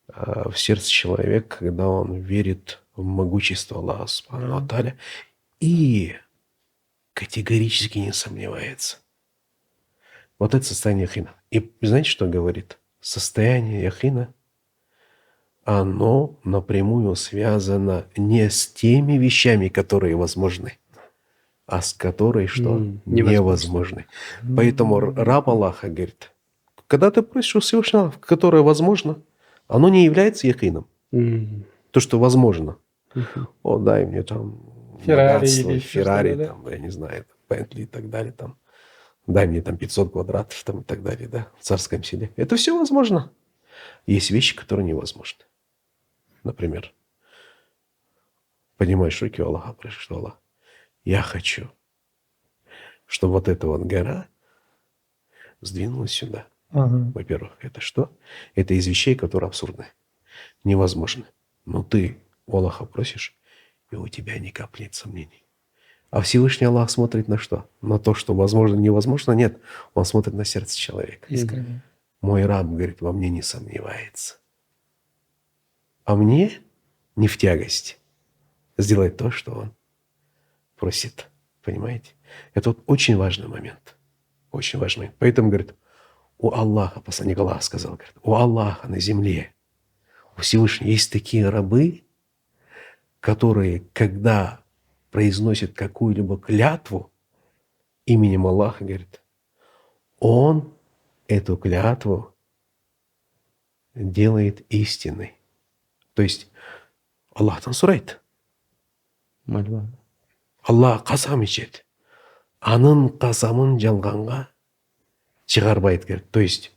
в сердце человека, когда он верит в могущество Аллаха Субхану ва Тааля и категорически не сомневается. Вот это состояние яхина. И знаете, что говорит? Состояние яхина, оно напрямую связано не с теми вещами, которые возможны, а с которой что? Невозможны. Поэтому раб Аллаха говорит: когда ты просишь у Всевышнего, которое возможно, оно не является яхином. То, что возможно. О, дай мне там Феррари, там, я не знаю, Бентли и так далее. Там. Дай мне там 500 квадратов там, и так далее, да, в царском селе. Это все возможно. Есть вещи, которые невозможны. Например, поднимаешь руки у Аллаха, просишь, что Аллах, я хочу, чтобы вот эта вот гора сдвинулась сюда. Во-первых, это что? Это из вещей, которые абсурдны, невозможны. Но ты у Аллаха просишь, и у тебя ни капли нет сомнений. А Всевышний Аллах смотрит на что? На то, что возможно, невозможно? Нет. Он смотрит на сердце человека. Искренне. Мой раб, говорит, во мне не сомневается. А мне не в тягость сделать то, что он просит. Понимаете? Это вот очень важный момент. Очень важный момент. Поэтому, говорит, у Аллаха, посланник Аллаха сказал, говорит, у Аллаха на земле, у Всевышнего есть такие рабы, которые, когда произносят какую-либо клятву именем Аллаха, говорит, он эту клятву делает истинной. То есть Аллахтан сұрайды. Аллах қасам ішеді. Анын қасамын жалғанға шығарбайды, говорит. То есть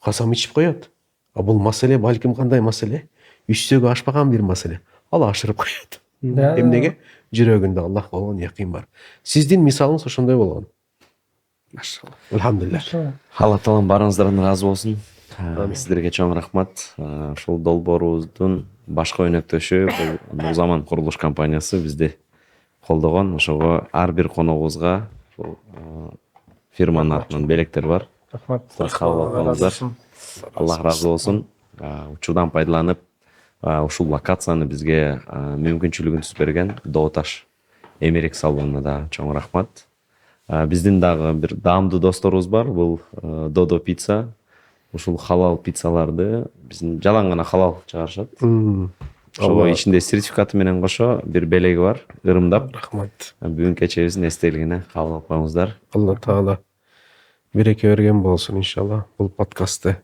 қасам ішіп қояды. А бұл мәселе бәлкім қандай мәселе? Үстегі ашпаған бір мәселе. Алла ашырып қояды. Емнеге? Жүрегінде Аллах болған яқин бар. Сіздің мисалыңыз ошондай болған. Машалла. Алхамдулилlah. Алла таалам барыңыздардан разы болсын. Сіздерге чоң рахмат. Ушул долбоорубуздун башка өнөктөшү бул Нурзаман курулуш компаниясы бизди колдогон. Ошого ар бир коногубузга фирманын атынан белектер бар. Рахмат. Кабыл алыңыздар. Аллах разы болсын. Учурдан пайдаланып ушул локацияны бизге мүмкүнчүлүгүн түзүп берген Дооташ Эмерек салонуна да чоң рахмат. Биздин дагы бир даамдуу досторубуз бар. Бул Додо пицца. Ушул халал пиццаларды биздин жалаң гана халал чыгарышат. Ошого ичинде сертификаты менен кошо бир белеги бар. Ырымдап. Рахмат. Бүгүн кечебиздин эстелигине кабыл алып коюңуздар. Алла Таала береке берген болсын, иншалла. Бұл подкастты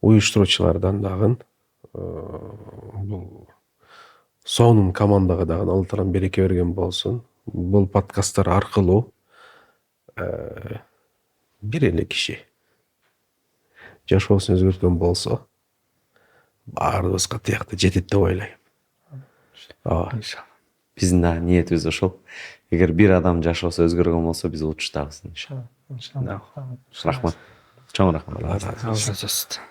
уюштуруучулардан дагы бұл сонун командаға дагы Алла Таала береке берген болсын. Бұл подкасттар аркылуу бир эле киши жашоосун өзгөрткөн болсо, баарыбызга тиякты жетет деп ойлойм. Иншалла. Биздин да ниетибиз ошол. Эгер бир адам жашоосу өзгөргөн болсо, биз учуштабыз иншалла. Иншалла. Рахмат. Чоң рахмат. Алла разы болсын. Разы болсын.